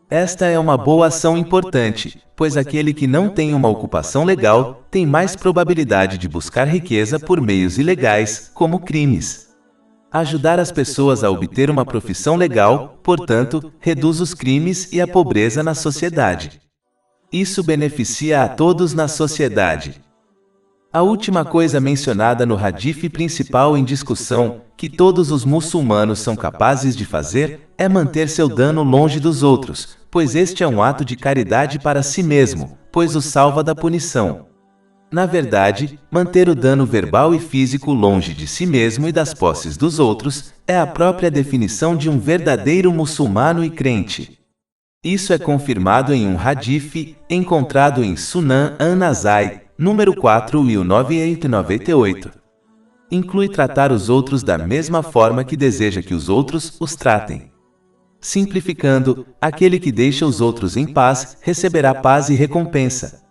Esta é uma boa ação importante, pois aquele que não tem uma ocupação legal tem mais probabilidade de buscar riqueza por meios ilegais, como crimes. Ajudar as pessoas a obter uma profissão legal, portanto, reduz os crimes e a pobreza na sociedade. Isso beneficia a todos na sociedade. A última coisa mencionada no hadith principal em discussão, que todos os muçulmanos são capazes de fazer, é manter seu dano longe dos outros, pois este é um ato de caridade para si mesmo, pois o salva da punição. Na verdade, manter o dano verbal e físico longe de si mesmo e das posses dos outros é a própria definição de um verdadeiro muçulmano e crente. Isso é confirmado em um hadith encontrado em Sunan an-Nasai, número 4998. Inclui tratar os outros da mesma forma que deseja que os outros os tratem. Simplificando, aquele que deixa os outros em paz receberá paz e recompensa.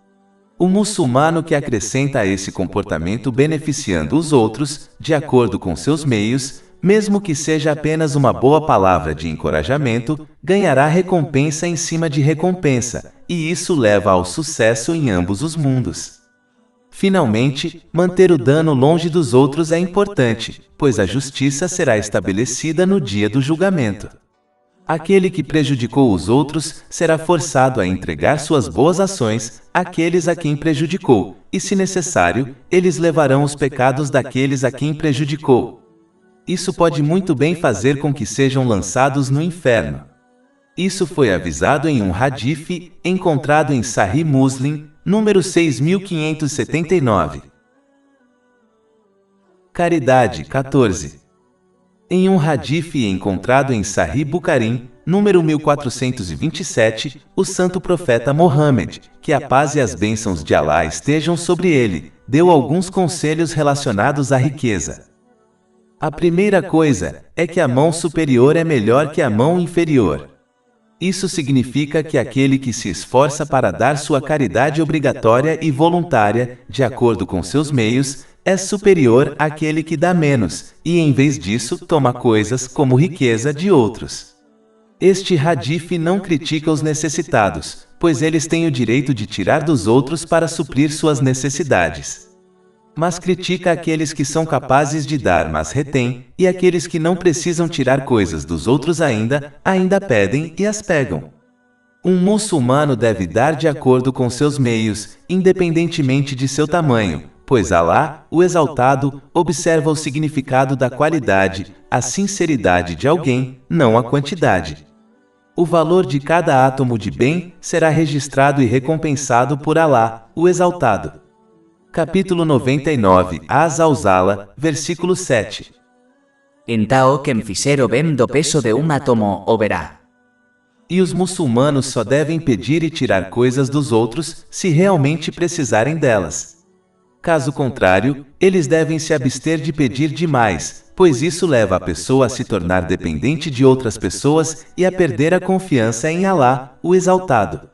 O muçulmano que acrescenta a esse comportamento beneficiando os outros, de acordo com seus meios, mesmo que seja apenas uma boa palavra de encorajamento, ganhará recompensa em cima de recompensa, e isso leva ao sucesso em ambos os mundos. Finalmente, manter o dano longe dos outros é importante, pois a justiça será estabelecida no dia do julgamento. Aquele que prejudicou os outros será forçado a entregar suas boas ações àqueles a quem prejudicou, e se necessário, eles levarão os pecados daqueles a quem prejudicou. Isso pode muito bem fazer com que sejam lançados no inferno. Isso foi avisado em um hadith encontrado em Sahih Muslim, número 6579. Caridade 14. Em um hadith encontrado em Sahih Bukhari, número 1427, o santo profeta Mohammed, que a paz e as bênçãos de Allah estejam sobre ele, deu alguns conselhos relacionados à riqueza. A primeira coisa é que a mão superior é melhor que a mão inferior. Isso significa que aquele que se esforça para dar sua caridade obrigatória e voluntária, de acordo com seus meios, é superior àquele que dá menos, e em vez disso toma coisas como riqueza de outros. Este hadith não critica os necessitados, pois eles têm o direito de tirar dos outros para suprir suas necessidades. Mas critica aqueles que são capazes de dar mas retêm, e aqueles que não precisam tirar coisas dos outros ainda pedem e as pegam. Um muçulmano deve dar de acordo com seus meios, independentemente de seu tamanho, pois Allah, o Exaltado, observa o significado da qualidade, a sinceridade de alguém, não a quantidade. O valor de cada átomo de bem será registrado e recompensado por Allah, o Exaltado. Capítulo 99, Az-Zawzala, versículo 7. Então quem fizer o bem do peso de um átomo o verá. E os muçulmanos só devem pedir e tirar coisas dos outros, se realmente precisarem delas. Caso contrário, eles devem se abster de pedir demais, pois isso leva a pessoa a se tornar dependente de outras pessoas e a perder a confiança em Allah, o Exaltado.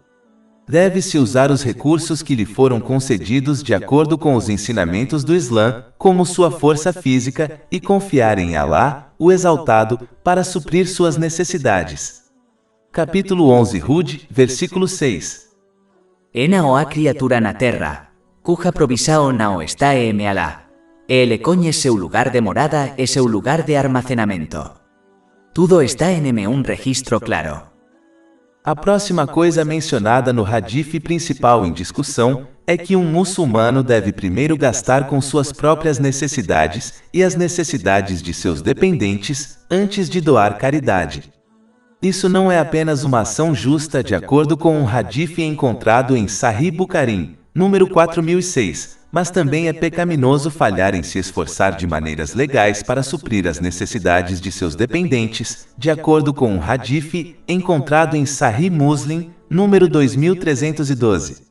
Deve-se usar os recursos que lhe foram concedidos de acordo com os ensinamentos do Islã, como sua força física, e confiar em Allah, o Exaltado, para suprir suas necessidades. Capítulo 11 Hud, versículo 6. E não há criatura na terra, cuja provisão não está em Allah. Ele conhece seu lugar de morada e seu lugar de armazenamento. Tudo está em um registro claro. A próxima coisa mencionada no hadith principal em discussão é que um muçulmano deve primeiro gastar com suas próprias necessidades e as necessidades de seus dependentes, antes de doar caridade. Isso não é apenas uma ação justa de acordo com um hadith encontrado em Sahih Bukhari, número 4006, mas também é pecaminoso falhar em se esforçar de maneiras legais para suprir as necessidades de seus dependentes, de acordo com um hadith encontrado em Sahih Muslim, número 2312.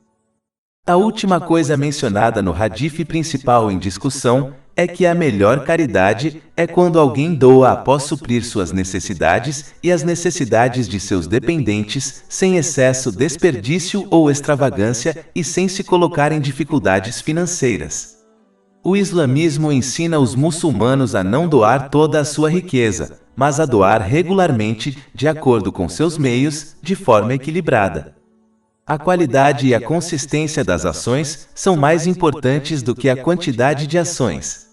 A última coisa mencionada no hadith principal em discussão é que a melhor caridade é quando alguém doa após suprir suas necessidades e as necessidades de seus dependentes, sem excesso, desperdício ou extravagância e sem se colocar em dificuldades financeiras. O islamismo ensina os muçulmanos a não doar toda a sua riqueza, mas a doar regularmente, de acordo com seus meios, de forma equilibrada. A qualidade e a consistência das ações são mais importantes do que a quantidade de ações.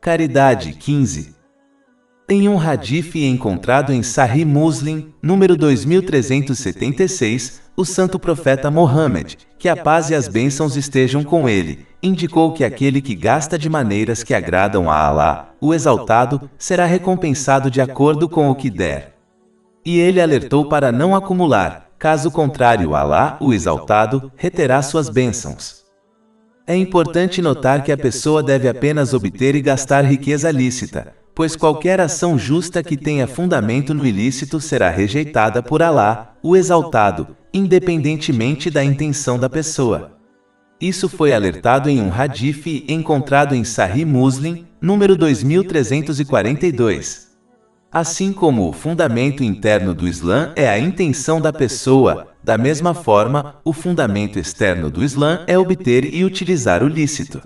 Caridade 15. Em um hadith encontrado em Sahih Muslim, número 2376, o santo profeta Mohammed, que a paz e as bênçãos estejam com ele, indicou que aquele que gasta de maneiras que agradam a Allah, o Exaltado, será recompensado de acordo com o que der. E ele alertou para não acumular, caso contrário Allah, o Exaltado, reterá suas bênçãos. É importante notar que a pessoa deve apenas obter e gastar riqueza lícita, pois qualquer ação justa que tenha fundamento no ilícito será rejeitada por Allah, o Exaltado, independentemente da intenção da pessoa. Isso foi alertado em um hadith encontrado em Sahih Muslim, número 2342. Assim como o fundamento interno do Islã é a intenção da pessoa, da mesma forma, o fundamento externo do Islã é obter e utilizar o lícito.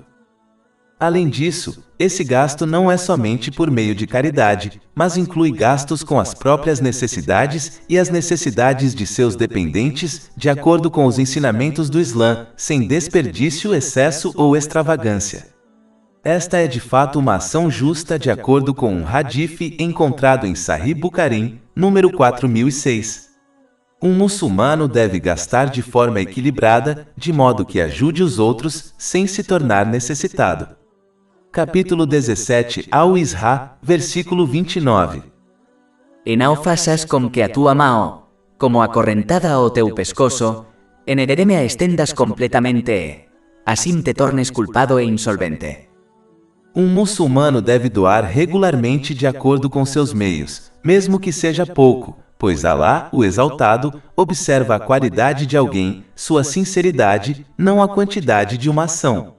Além disso, esse gasto não é somente por meio de caridade, mas inclui gastos com as próprias necessidades e as necessidades de seus dependentes, de acordo com os ensinamentos do Islã, sem desperdício, excesso ou extravagância. Esta é de fato uma ação justa de acordo com um hadith encontrado em Sahih Bukhari, número 4006. Um muçulmano deve gastar de forma equilibrada, de modo que ajude os outros, sem se tornar necessitado. Capítulo 17 Al-Isra, versículo 29. E não faças com que a tua mão, como acorrentada ao teu pescoço, en heredeme a estendas completamente, assim te tornes culpado e insolvente. Um muçulmano deve doar regularmente de acordo com seus meios, mesmo que seja pouco, pois Alá, o Exaltado, observa a qualidade de alguém, sua sinceridade, não a quantidade de uma ação.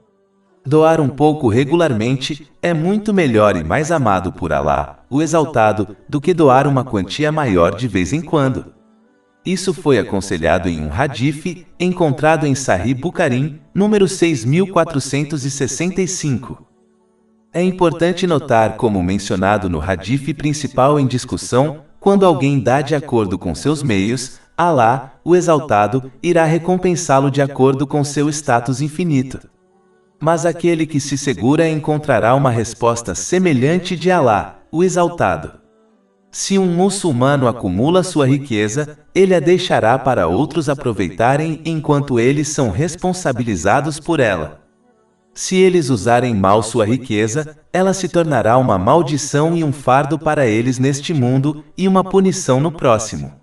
Doar um pouco regularmente é muito melhor e mais amado por Alá, o Exaltado, do que doar uma quantia maior de vez em quando. Isso foi aconselhado em um hadith encontrado em Sahih Bukhari, número 6465. É importante notar, como mencionado no hadith principal em discussão, quando alguém dá de acordo com seus meios, Alá, o Exaltado, irá recompensá-lo de acordo com seu status infinito. Mas aquele que se segura encontrará uma resposta semelhante de Alá, o Exaltado. Se um muçulmano acumula sua riqueza, ele a deixará para outros aproveitarem enquanto eles são responsabilizados por ela. Se eles usarem mal sua riqueza, ela se tornará uma maldição e um fardo para eles neste mundo e uma punição no próximo.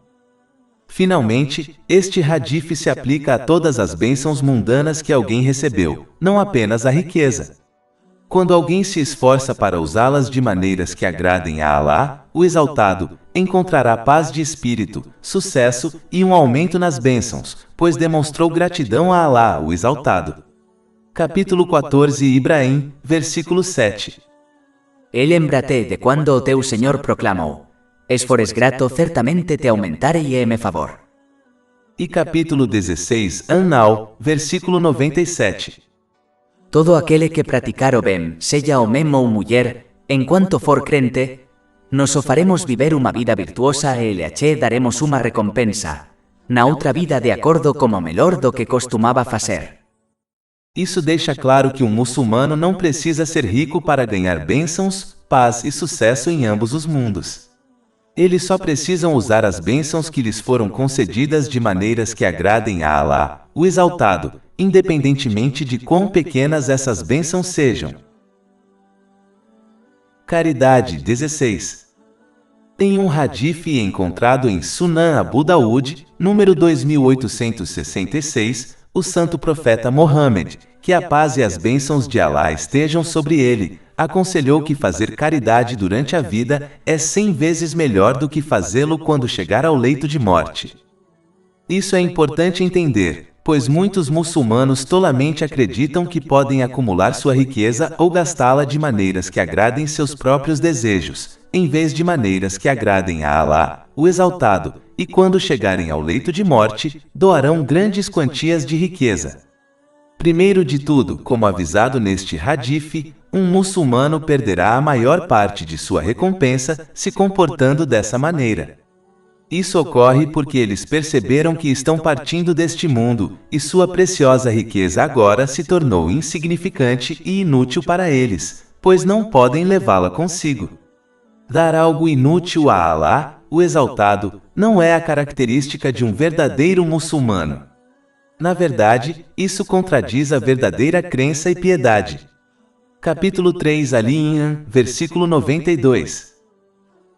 Finalmente, este hadith se aplica a todas as bênçãos mundanas que alguém recebeu, não apenas a riqueza. Quando alguém se esforça para usá-las de maneiras que agradem a Alá, o Exaltado, encontrará paz de espírito, sucesso e um aumento nas bênçãos, pois demonstrou gratidão a Alá, o Exaltado. Capítulo 14 Ibrahim, versículo 7. E lembra-te de quando o teu Senhor proclamou: "Es fores grato, certamente te aumentarei favor." E capítulo 16 An-Nahl, versículo 97. Todo aquele que praticar o bem, seja homem ou mulher, enquanto for crente, nos o faremos viver uma vida virtuosa e lhe daremos uma recompensa, na outra vida de acordo como melhor do que costumava fazer. Isso deixa claro que um muçulmano não precisa ser rico para ganhar bênçãos, paz e sucesso em ambos os mundos. Eles só precisam usar as bênçãos que lhes foram concedidas de maneiras que agradem a Alá, o Exaltado, independentemente de quão pequenas essas bênçãos sejam. Caridade 16. Em um hadith encontrado em Sunan Abu Daud, número 2866, o santo profeta Mohammed, que a paz e as bênçãos de Alá estejam sobre ele, aconselhou que fazer caridade durante a vida é 100 vezes melhor do que fazê-lo quando chegar ao leito de morte. Isso é importante entender, pois muitos muçulmanos tolamente acreditam que podem acumular sua riqueza ou gastá-la de maneiras que agradem seus próprios desejos, em vez de maneiras que agradem a Alá, o Exaltado, e quando chegarem ao leito de morte, doarão grandes quantias de riqueza. Primeiro de tudo, como avisado neste hadith, um muçulmano perderá a maior parte de sua recompensa se comportando dessa maneira. Isso ocorre porque eles perceberam que estão partindo deste mundo, e sua preciosa riqueza agora se tornou insignificante e inútil para eles, pois não podem levá-la consigo. Dar algo inútil a Alá, o Exaltado, não é a característica de um verdadeiro muçulmano. Na verdade, isso contradiz a verdadeira crença e piedade. Capítulo 3 Ali-Imran, versículo 92.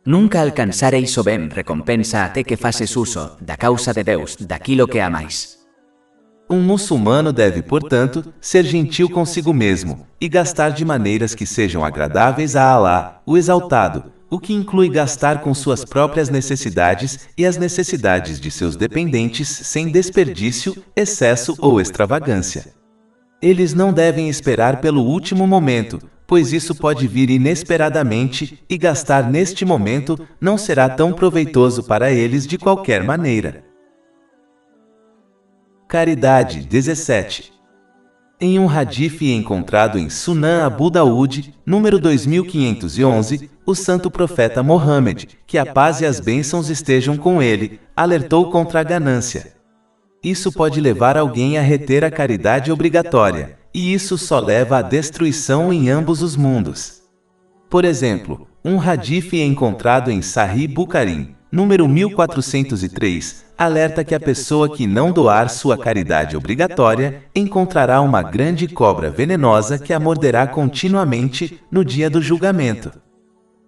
Nunca alcançareis o bem recompensa até que faces uso, da causa de Deus, daquilo que amais. Um muçulmano deve, portanto, ser gentil consigo mesmo, e gastar de maneiras que sejam agradáveis a Alá, o Exaltado, o que inclui gastar com suas próprias necessidades e as necessidades de seus dependentes sem desperdício, excesso ou extravagância. Eles não devem esperar pelo último momento, pois isso pode vir inesperadamente, e gastar neste momento não será tão proveitoso para eles de qualquer maneira. Caridade 17. Em um hadith encontrado em Sunan Abu Daud, número 2511, o santo profeta Mohammed, que a paz e as bênçãos estejam com ele, alertou contra a ganância. Isso pode levar alguém a reter a caridade obrigatória, e isso só leva à destruição em ambos os mundos. Por exemplo, um hadith encontrado em Sahih Bukhari, número 1403, alerta que a pessoa que não doar sua caridade obrigatória encontrará uma grande cobra venenosa que a morderá continuamente no dia do julgamento.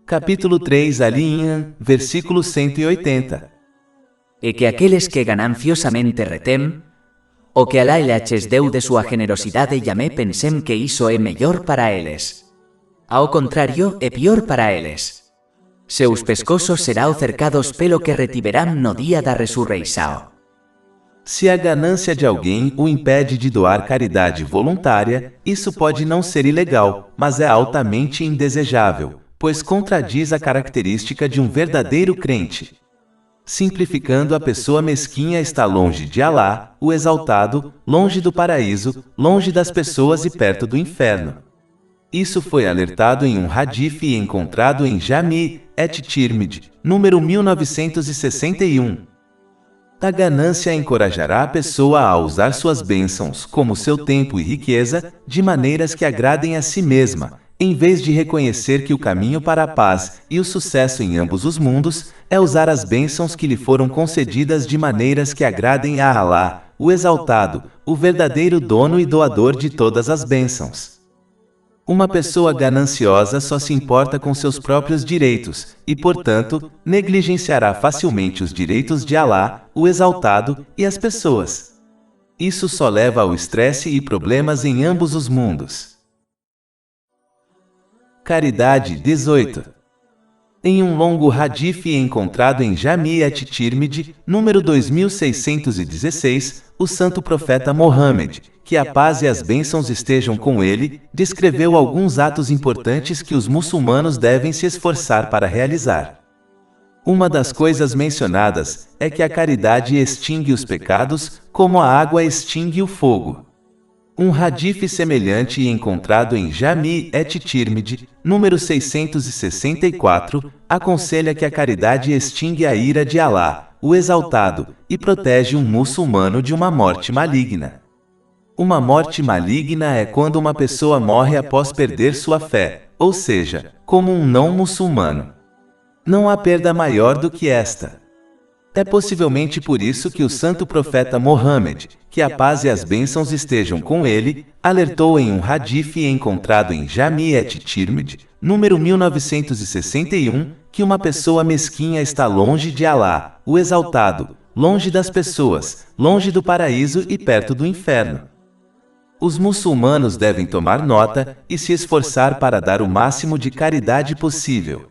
Capítulo 3 Al-Imran, versículo 180. E que aqueles que gananciosamente retem, o que Alá lhes deu de sua generosidade llamé pensem que iso é mellor para eles. Ao contrário, é pior para eles. Seus pescoços serão cercados pelo que retiverão no dia da ressurreição. Se a ganância de alguém o impede de doar caridade voluntária, isso pode não ser ilegal, mas é altamente indesejável, pois contradiz a característica de um verdadeiro crente. Simplificando, a pessoa mesquinha está longe de Alá, o Exaltado, longe do paraíso, longe das pessoas e perto do inferno. Isso foi alertado em um hadith e encontrado em Jami' et-Tirmidhi, número 1961. A ganância encorajará a pessoa a usar suas bênçãos, como seu tempo e riqueza, de maneiras que agradem a si mesma, em vez de reconhecer que o caminho para a paz e o sucesso em ambos os mundos é usar as bênçãos que lhe foram concedidas de maneiras que agradem a Alá, o Exaltado, o verdadeiro dono e doador de todas as bênçãos. Uma pessoa gananciosa só se importa com seus próprios direitos e, portanto, negligenciará facilmente os direitos de Alá, o Exaltado, e as pessoas. Isso só leva ao estresse e problemas em ambos os mundos. Caridade 18. Em um longo hadith encontrado em Jami' et-Tirmidhi, número 2616, o santo profeta Mohammed, que a paz e as bênçãos estejam com ele, descreveu alguns atos importantes que os muçulmanos devem se esforçar para realizar. Uma das coisas mencionadas é que a caridade extingue os pecados, como a água extingue o fogo. Um hadith semelhante encontrado em Jami' et-Tirmidhi, número 664, aconselha que a caridade extingue a ira de Alá, o Exaltado, e protege um muçulmano de uma morte maligna. Uma morte maligna é quando uma pessoa morre após perder sua fé, ou seja, como um não-muçulmano. Não há perda maior do que esta. É possivelmente por isso que o santo profeta Mohammed, que a paz e as bênçãos estejam com ele, alertou em um hadith encontrado em Jami' et-Tirmidhi, número 1961, que uma pessoa mesquinha está longe de Alá, o Exaltado, longe das pessoas, longe do paraíso e perto do inferno. Os muçulmanos devem tomar nota e se esforçar para dar o máximo de caridade possível.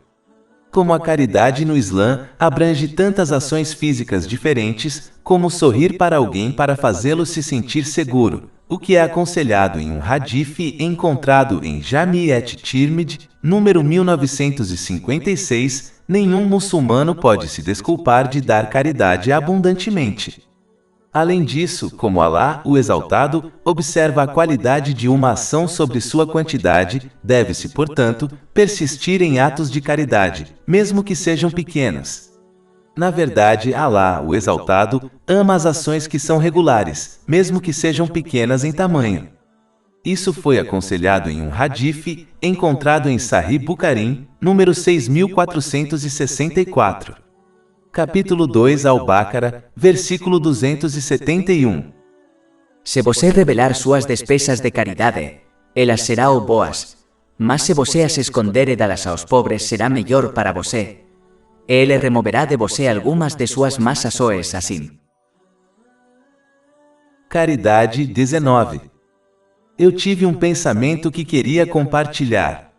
Como a caridade no Islã abrange tantas ações físicas diferentes, como sorrir para alguém para fazê-lo se sentir seguro, o que é aconselhado em um hadith encontrado em Jami' et-Tirmidhi, número 1956, nenhum muçulmano pode se desculpar de dar caridade abundantemente. Além disso, como Alá, o Exaltado, observa a qualidade de uma ação sobre sua quantidade, deve-se, portanto, persistir em atos de caridade, mesmo que sejam pequenos. Na verdade, Alá, o Exaltado, ama as ações que são regulares, mesmo que sejam pequenas em tamanho. Isso foi aconselhado em um hadith encontrado em Sahih Bukhari, número 6464. Capítulo 2 Al-Baqarah, versículo 271. Se você revelar suas despesas de caridade, elas serão boas, mas se você as esconder e dá-las aos pobres será melhor para você. Ele removerá de você algumas de suas más ações assim. Caridade 19. Eu tive um pensamento que queria compartilhar.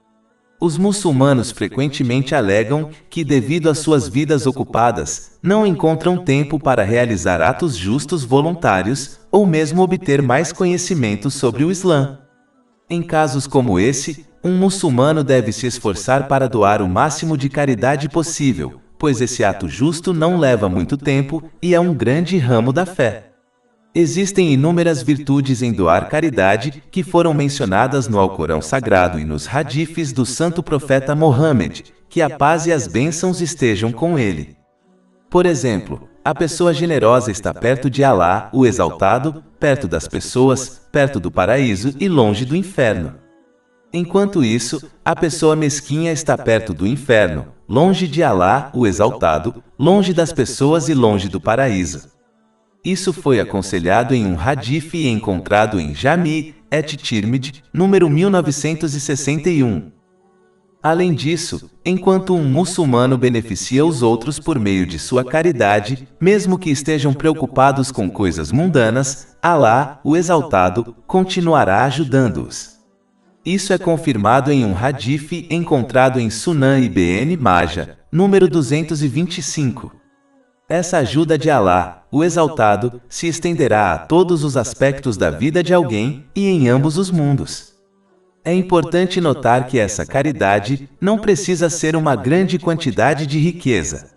Os muçulmanos frequentemente alegam que, devido às suas vidas ocupadas, não encontram tempo para realizar atos justos voluntários, ou mesmo obter mais conhecimento sobre o Islã. Em casos como esse, um muçulmano deve se esforçar para doar o máximo de caridade possível, pois esse ato justo não leva muito tempo e é um grande ramo da fé. Existem inúmeras virtudes em doar caridade que foram mencionadas no Alcorão Sagrado e nos hadiths do santo profeta Mohammed, que a paz e as bênçãos estejam com ele. Por exemplo, a pessoa generosa está perto de Alá, o Exaltado, perto das pessoas, perto do paraíso e longe do inferno. Enquanto isso, a pessoa mesquinha está perto do inferno, longe de Alá, o Exaltado, longe das pessoas e longe do paraíso. Isso foi aconselhado em um hadith e encontrado em Jami' et-Tirmidhi, número 1961. Além disso, enquanto um muçulmano beneficia os outros por meio de sua caridade, mesmo que estejam preocupados com coisas mundanas, Alá, o Exaltado, continuará ajudando-os. Isso é confirmado em um hadith encontrado em Sunan Ibn Majah, número 225. Essa ajuda de Alá, o Exaltado, se estenderá a todos os aspectos da vida de alguém e em ambos os mundos. É importante notar que essa caridade não precisa ser uma grande quantidade de riqueza.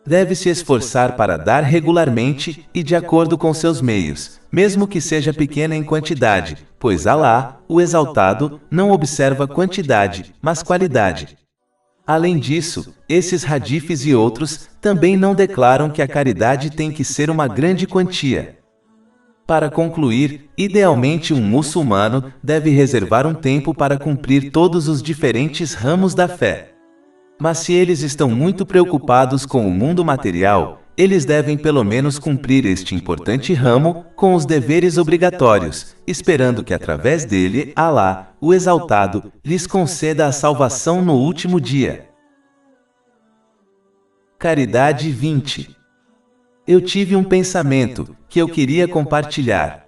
Deve se esforçar para dar regularmente e de acordo com seus meios, mesmo que seja pequena em quantidade, pois Alá, o Exaltado, não observa quantidade, mas qualidade. Além disso, esses hadiths e outros também não declaram que a caridade tem que ser uma grande quantia. Para concluir, idealmente um muçulmano deve reservar um tempo para cumprir todos os diferentes ramos da fé. Mas se eles estão muito preocupados com o mundo material, eles devem pelo menos cumprir este importante ramo com os deveres obrigatórios, esperando que através dele, Alá, o Exaltado, lhes conceda a salvação no último dia. Caridade 20. Eu tive um pensamento que eu queria compartilhar.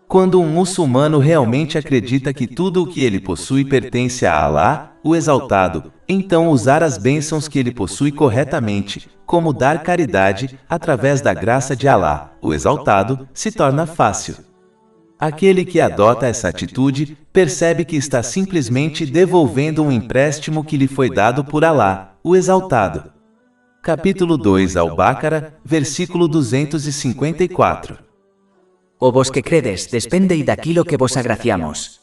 Quando um muçulmano realmente acredita que tudo o que ele possui pertence a Alá, o Exaltado, então usar as bênçãos que ele possui corretamente, como dar caridade, através da graça de Alá, o Exaltado, se torna fácil. Aquele que adota essa atitude, percebe que está simplesmente devolvendo um empréstimo que lhe foi dado por Alá, o Exaltado. Capítulo 2 Al-Baqarah, versículo 254. O vos que credes, despendei daquilo que vos agraciamos.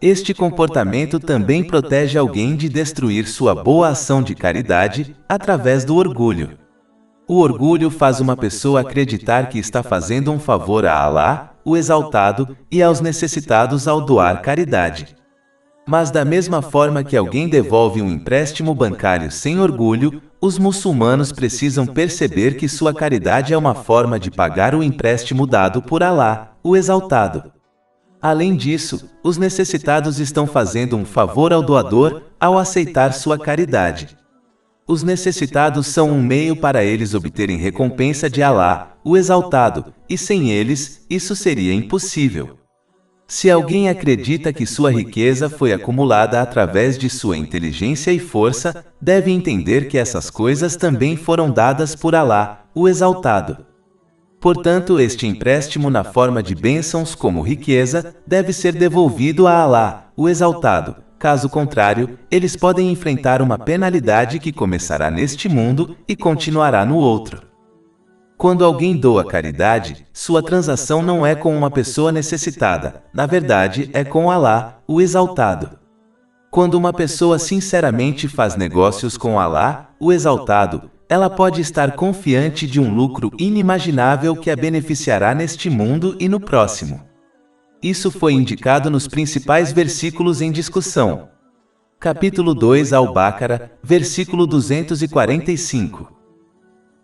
Este comportamento também protege alguém de destruir sua boa ação de caridade, através do orgulho. O orgulho faz uma pessoa acreditar que está fazendo um favor a Alá, o Exaltado, e aos necessitados ao doar caridade. Mas da mesma forma que alguém devolve um empréstimo bancário sem orgulho, os muçulmanos precisam perceber que sua caridade é uma forma de pagar o empréstimo dado por Alá, o Exaltado. Além disso, os necessitados estão fazendo um favor ao doador ao aceitar sua caridade. Os necessitados são um meio para eles obterem recompensa de Alá, o Exaltado, e sem eles, isso seria impossível. Se alguém acredita que sua riqueza foi acumulada através de sua inteligência e força, deve entender que essas coisas também foram dadas por Alá, o Exaltado. Portanto, este empréstimo na forma de bênçãos como riqueza, deve ser devolvido a Alá, o Exaltado. Caso contrário, eles podem enfrentar uma penalidade que começará neste mundo e continuará no outro. Quando alguém doa caridade, sua transação não é com uma pessoa necessitada, na verdade, é com Alá, o Exaltado. Quando uma pessoa sinceramente faz negócios com Alá, o Exaltado, ela pode estar confiante de um lucro inimaginável que a beneficiará neste mundo e no próximo. Isso foi indicado nos principais versículos em discussão. Capítulo 2 Al-Baqarah, versículo 245.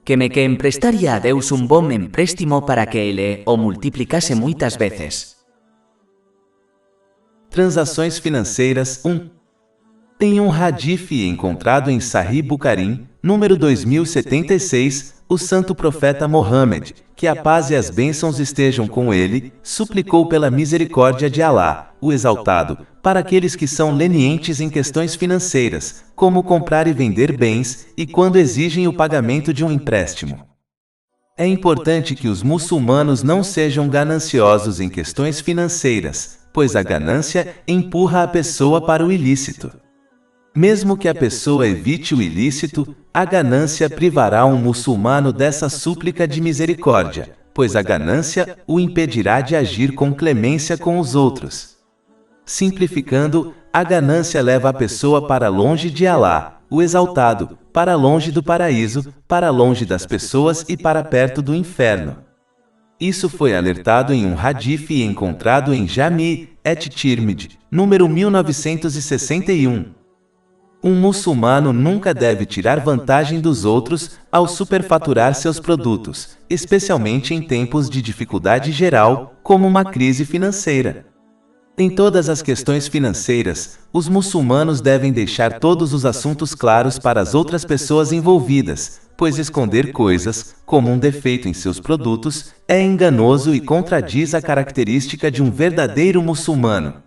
Que emprestaria a Deus um bom empréstimo para que ele o multiplicase muitas vezes. Transações financeiras 1. Em um hadith encontrado em Sahih Bukhari, número 2076, o santo profeta Mohammed, que a paz e as bênçãos estejam com ele, suplicou pela misericórdia de Alá, o Exaltado, para aqueles que são lenientes em questões financeiras, como comprar e vender bens, e quando exigem o pagamento de um empréstimo. É importante que os muçulmanos não sejam gananciosos em questões financeiras, pois a ganância empurra a pessoa para o ilícito. Mesmo que a pessoa evite o ilícito, a ganância privará um muçulmano dessa súplica de misericórdia, pois a ganância o impedirá de agir com clemência com os outros. Simplificando, a ganância leva a pessoa para longe de Alá, o Exaltado, para longe do paraíso, para longe das pessoas e para perto do inferno. Isso foi alertado em um hadith encontrado em Jami' et-Tirmidhi, número 1961. Um muçulmano nunca deve tirar vantagem dos outros ao superfaturar seus produtos, especialmente em tempos de dificuldade geral, como uma crise financeira. Em todas as questões financeiras, os muçulmanos devem deixar todos os assuntos claros para as outras pessoas envolvidas, pois esconder coisas, como um defeito em seus produtos, é enganoso e contradiz a característica de um verdadeiro muçulmano.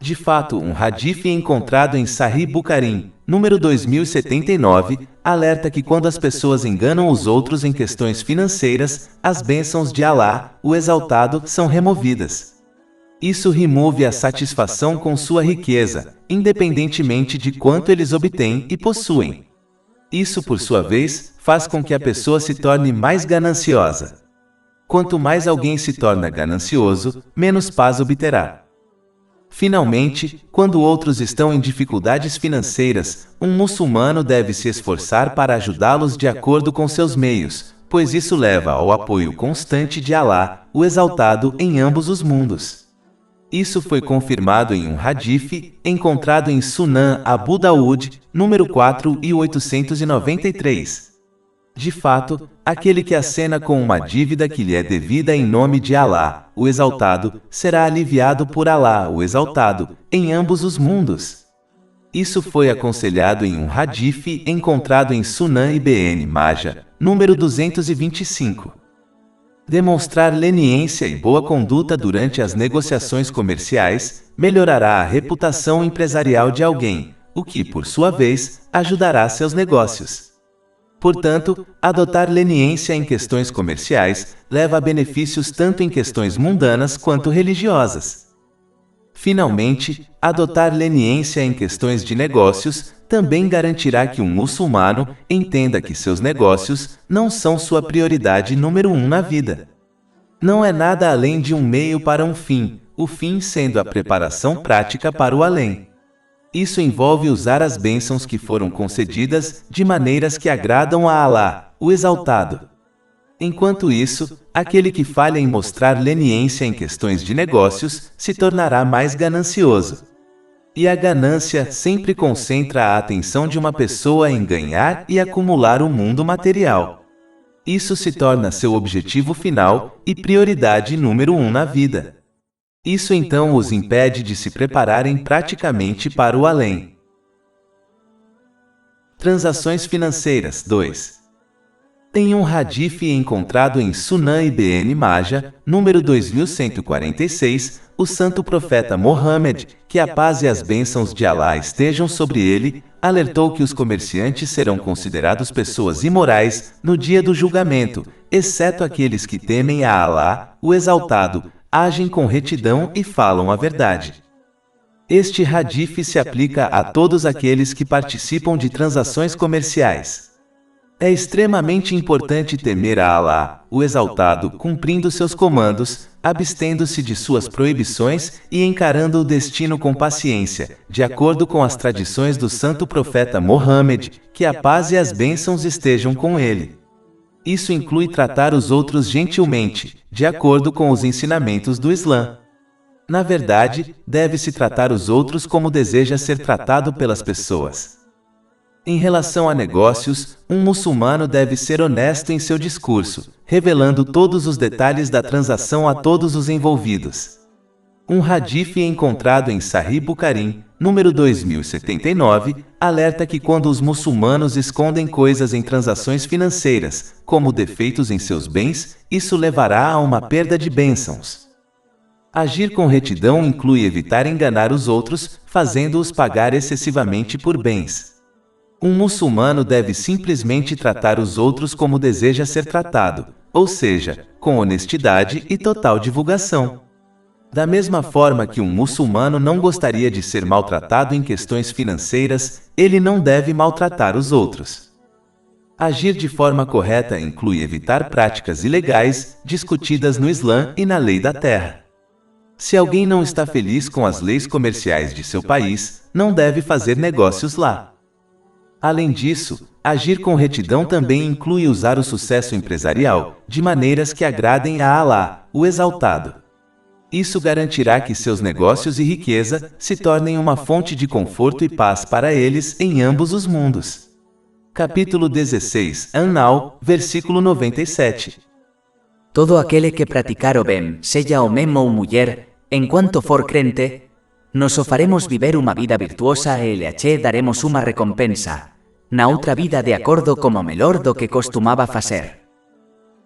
De fato, um hadith encontrado em Sahih Bukhari, número 2079, alerta que quando as pessoas enganam os outros em questões financeiras, as bênçãos de Alá, o Exaltado, são removidas. Isso remove a satisfação com sua riqueza, independentemente de quanto eles obtêm e possuem. Isso, por sua vez, faz com que a pessoa se torne mais gananciosa. Quanto mais alguém se torna ganancioso, menos paz obterá. Finalmente, quando outros estão em dificuldades financeiras, um muçulmano deve se esforçar para ajudá-los de acordo com seus meios, pois isso leva ao apoio constante de Alá, o Exaltado, em ambos os mundos. Isso foi confirmado em um hadith encontrado em Sunan Abu Daud, número 4893. De fato, aquele que acena com uma dívida que lhe é devida em nome de Alá, o Exaltado, será aliviado por Alá, o Exaltado, em ambos os mundos. Isso foi aconselhado em um hadith encontrado em Sunan Ibn Majah, número 225. Demonstrar leniência e boa conduta durante as negociações comerciais melhorará a reputação empresarial de alguém, o que, por sua vez, ajudará seus negócios. Portanto, adotar leniência em questões comerciais leva a benefícios tanto em questões mundanas quanto religiosas. Finalmente, adotar leniência em questões de negócios também garantirá que um muçulmano entenda que seus negócios não são sua prioridade número 1 na vida. Não é nada além de um meio para um fim, o fim sendo a preparação prática para o além. Isso envolve usar as bênçãos que foram concedidas de maneiras que agradam a Alá, o Exaltado. Enquanto isso, aquele que falha em mostrar leniência em questões de negócios se tornará mais ganancioso. E a ganância sempre concentra a atenção de uma pessoa em ganhar e acumular o mundo material. Isso se torna seu objetivo final e prioridade número 1 na vida. Isso então os impede de se prepararem praticamente para o além. Transações financeiras 2. Em um hadith encontrado em Sunan Ibn Majah, número 2146, o santo profeta Mohammed, que a paz e as bênçãos de Alá estejam sobre ele, alertou que os comerciantes serão considerados pessoas imorais no dia do julgamento, exceto aqueles que temem a Alá, o Exaltado, agem com retidão e falam a verdade. Este hadith se aplica a todos aqueles que participam de transações comerciais. É extremamente importante temer a Alá, o Exaltado, cumprindo seus comandos, abstendo-se de suas proibições e encarando o destino com paciência, de acordo com as tradições do santo profeta Mohammed, que a paz e as bênçãos estejam com ele. Isso inclui tratar os outros gentilmente, de acordo com os ensinamentos do Islã. Na verdade, deve-se tratar os outros como deseja ser tratado pelas pessoas. Em relação a negócios, um muçulmano deve ser honesto em seu discurso, revelando todos os detalhes da transação a todos os envolvidos. Um hadith encontrado em Sahih Bukhari, número 2079, alerta que quando os muçulmanos escondem coisas em transações financeiras, como defeitos em seus bens, isso levará a uma perda de bênçãos. Agir com retidão inclui evitar enganar os outros, fazendo-os pagar excessivamente por bens. Um muçulmano deve simplesmente tratar os outros como deseja ser tratado, ou seja, com honestidade e total divulgação. Da mesma forma que um muçulmano não gostaria de ser maltratado em questões financeiras, ele não deve maltratar os outros. Agir de forma correta inclui evitar práticas ilegais, discutidas no Islã e na lei da terra. Se alguém não está feliz com as leis comerciais de seu país, não deve fazer negócios lá. Além disso, agir com retidão também inclui usar o sucesso empresarial de maneiras que agradem a Alá, o Exaltado. Isso garantirá que seus negócios e riqueza se tornem uma fonte de conforto e paz para eles em ambos os mundos. Capítulo 16, An-Nao, versículo 97. Todo aquele que praticar o bem, seja homem ou mulher, enquanto for crente, nos o faremos viver uma vida virtuosa e lhe daremos uma recompensa, na outra vida de acordo como melhor do que costumava fazer.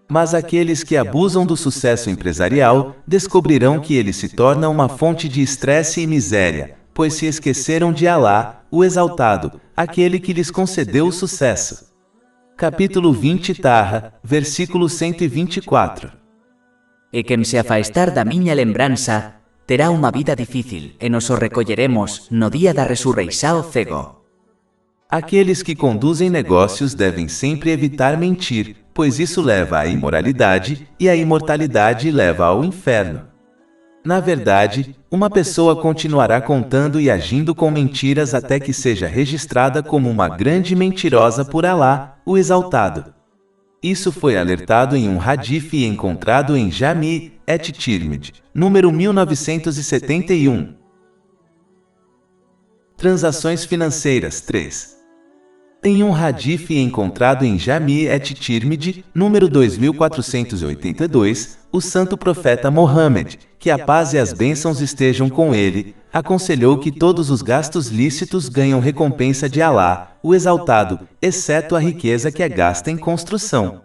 Mas aqueles que abusam do sucesso empresarial descobrirão que ele se torna uma fonte de estresse e miséria, pois se esqueceram de Alá, o Exaltado, aquele que lhes concedeu o sucesso. Capítulo 20 Taha, versículo 124. E quem se afastar da minha lembrança, terá uma vida difícil, e nos o recolheremos no dia da ressurreição cego. Aqueles que conduzem negócios devem sempre evitar mentir, pois isso leva à imoralidade, e a imortalidade leva ao inferno. Na verdade, uma pessoa continuará contando e agindo com mentiras até que seja registrada como uma grande mentirosa por Alá, o Exaltado. Isso foi alertado em um hadith encontrado em Jami' et-Tirmidhi, número 1971. Transações financeiras 3. Em um hadith encontrado em Jami' et-Tirmidhi, número 2482, o santo profeta Mohammed, que a paz e as bênçãos estejam com ele, aconselhou que todos os gastos lícitos ganham recompensa de Alá, o Exaltado, exceto a riqueza que é gasta em construção.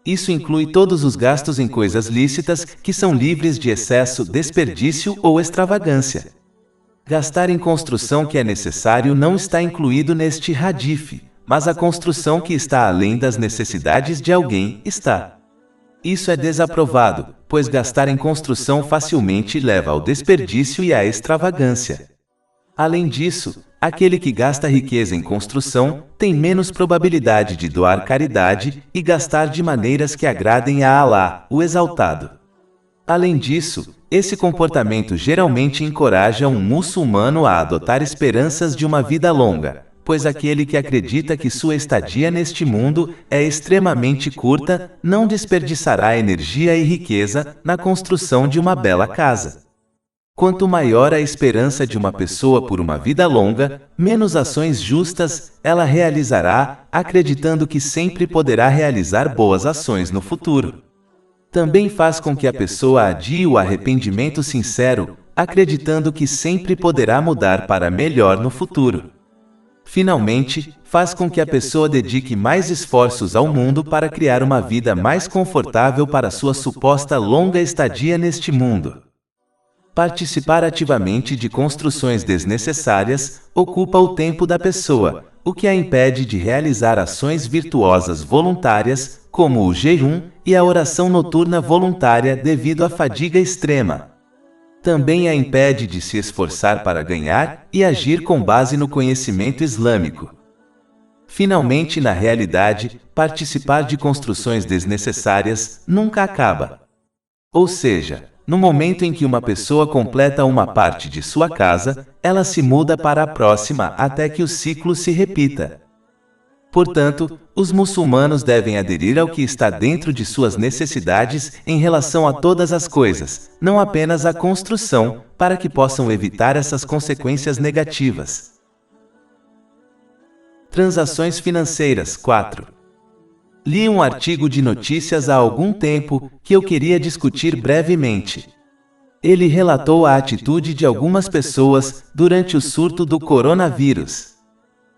Isso inclui todos os gastos em coisas lícitas que são livres de excesso, desperdício ou extravagância. Gastar em construção que é necessário não está incluído neste hadith, mas a construção que está além das necessidades de alguém está. Isso é desaprovado, pois gastar em construção facilmente leva ao desperdício e à extravagância. Além disso, aquele que gasta riqueza em construção tem menos probabilidade de doar caridade e gastar de maneiras que agradem a Alá, o Exaltado. Além disso, esse comportamento geralmente encoraja um muçulmano a adotar esperanças de uma vida longa, pois aquele que acredita que sua estadia neste mundo é extremamente curta, não desperdiçará energia e riqueza na construção de uma bela casa. Quanto maior a esperança de uma pessoa por uma vida longa, menos ações justas ela realizará, acreditando que sempre poderá realizar boas ações no futuro. Também faz com que a pessoa adie o arrependimento sincero, acreditando que sempre poderá mudar para melhor no futuro. Finalmente, faz com que a pessoa dedique mais esforços ao mundo para criar uma vida mais confortável para sua suposta longa estadia neste mundo. Participar ativamente de construções desnecessárias ocupa o tempo da pessoa, o que a impede de realizar ações virtuosas voluntárias, como o jejum e a oração noturna voluntária devido à fadiga extrema. Também a impede de se esforçar para ganhar e agir com base no conhecimento islâmico. Finalmente, na realidade, participar de construções desnecessárias nunca acaba. Ou seja, no momento em que uma pessoa completa uma parte de sua casa, ela se muda para a próxima até que o ciclo se repita. Portanto, os muçulmanos devem aderir ao que está dentro de suas necessidades em relação a todas as coisas, não apenas à construção, para que possam evitar essas consequências negativas. Transações financeiras 4. Li um artigo de notícias há algum tempo que eu queria discutir brevemente. Ele relatou a atitude de algumas pessoas durante o surto do coronavírus.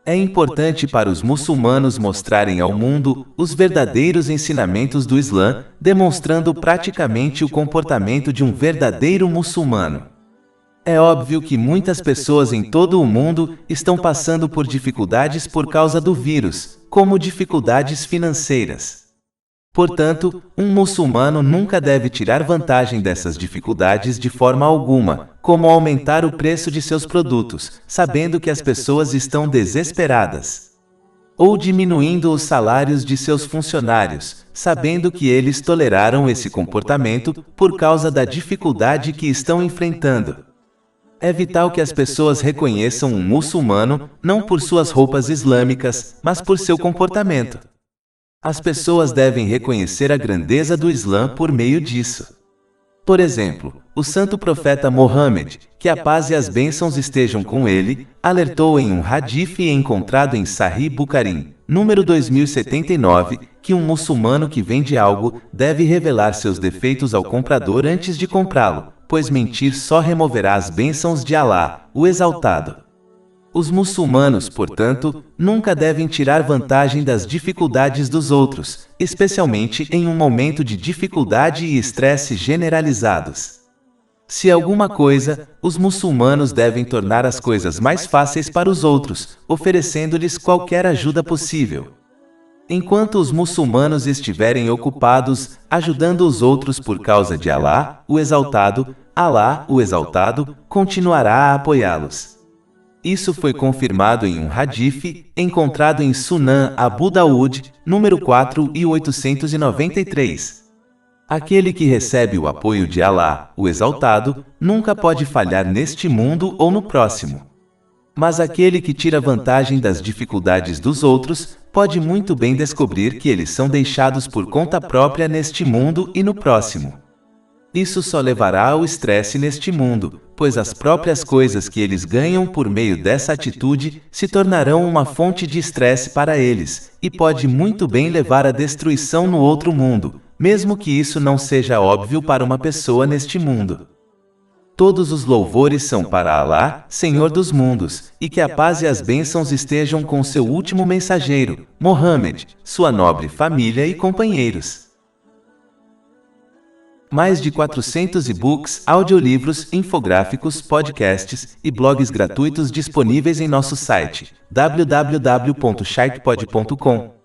É importante para os muçulmanos mostrarem ao mundo os verdadeiros ensinamentos do Islã, demonstrando praticamente o comportamento de um verdadeiro muçulmano. É óbvio que muitas pessoas em todo o mundo estão passando por dificuldades por causa do vírus, como dificuldades financeiras. Portanto, um muçulmano nunca deve tirar vantagem dessas dificuldades de forma alguma, como aumentar o preço de seus produtos, sabendo que as pessoas estão desesperadas. Ou diminuindo os salários de seus funcionários, sabendo que eles toleraram esse comportamento por causa da dificuldade que estão enfrentando. É vital que as pessoas reconheçam um muçulmano, não por suas roupas islâmicas, mas por seu comportamento. As pessoas devem reconhecer a grandeza do Islã por meio disso. Por exemplo, o santo profeta Mohammed, que a paz e as bênçãos estejam com ele, alertou em um hadith encontrado em Sahih Bukhari, número 2079, que um muçulmano que vende algo deve revelar seus defeitos ao comprador antes de comprá-lo, pois mentir só removerá as bênçãos de Allah, o Exaltado. Os muçulmanos, portanto, nunca devem tirar vantagem das dificuldades dos outros, especialmente em um momento de dificuldade e estresse generalizados. Se alguma coisa, os muçulmanos devem tornar as coisas mais fáceis para os outros, oferecendo-lhes qualquer ajuda possível. Enquanto os muçulmanos estiverem ocupados, ajudando os outros por causa de Allah, o Exaltado, Allah, o Exaltado, continuará a apoiá-los. Isso foi confirmado em um hadith, encontrado em Sunan Abu Daud, número 4893. Aquele que recebe o apoio de Allah, o Exaltado, nunca pode falhar neste mundo ou no próximo. Mas aquele que tira vantagem das dificuldades dos outros, pode muito bem descobrir que eles são deixados por conta própria neste mundo e no próximo. Isso só levará ao estresse neste mundo, pois as próprias coisas que eles ganham por meio dessa atitude se tornarão uma fonte de estresse para eles, e pode muito bem levar à destruição no outro mundo, mesmo que isso não seja óbvio para uma pessoa neste mundo. Todos os louvores são para Allah, Senhor dos mundos, e que a paz e as bênçãos estejam com seu último mensageiro, Mohammed, sua nobre família e companheiros. Mais de 400 e-books, audiolivros, infográficos, podcasts e blogs gratuitos disponíveis em nosso site www.sharkpod.com.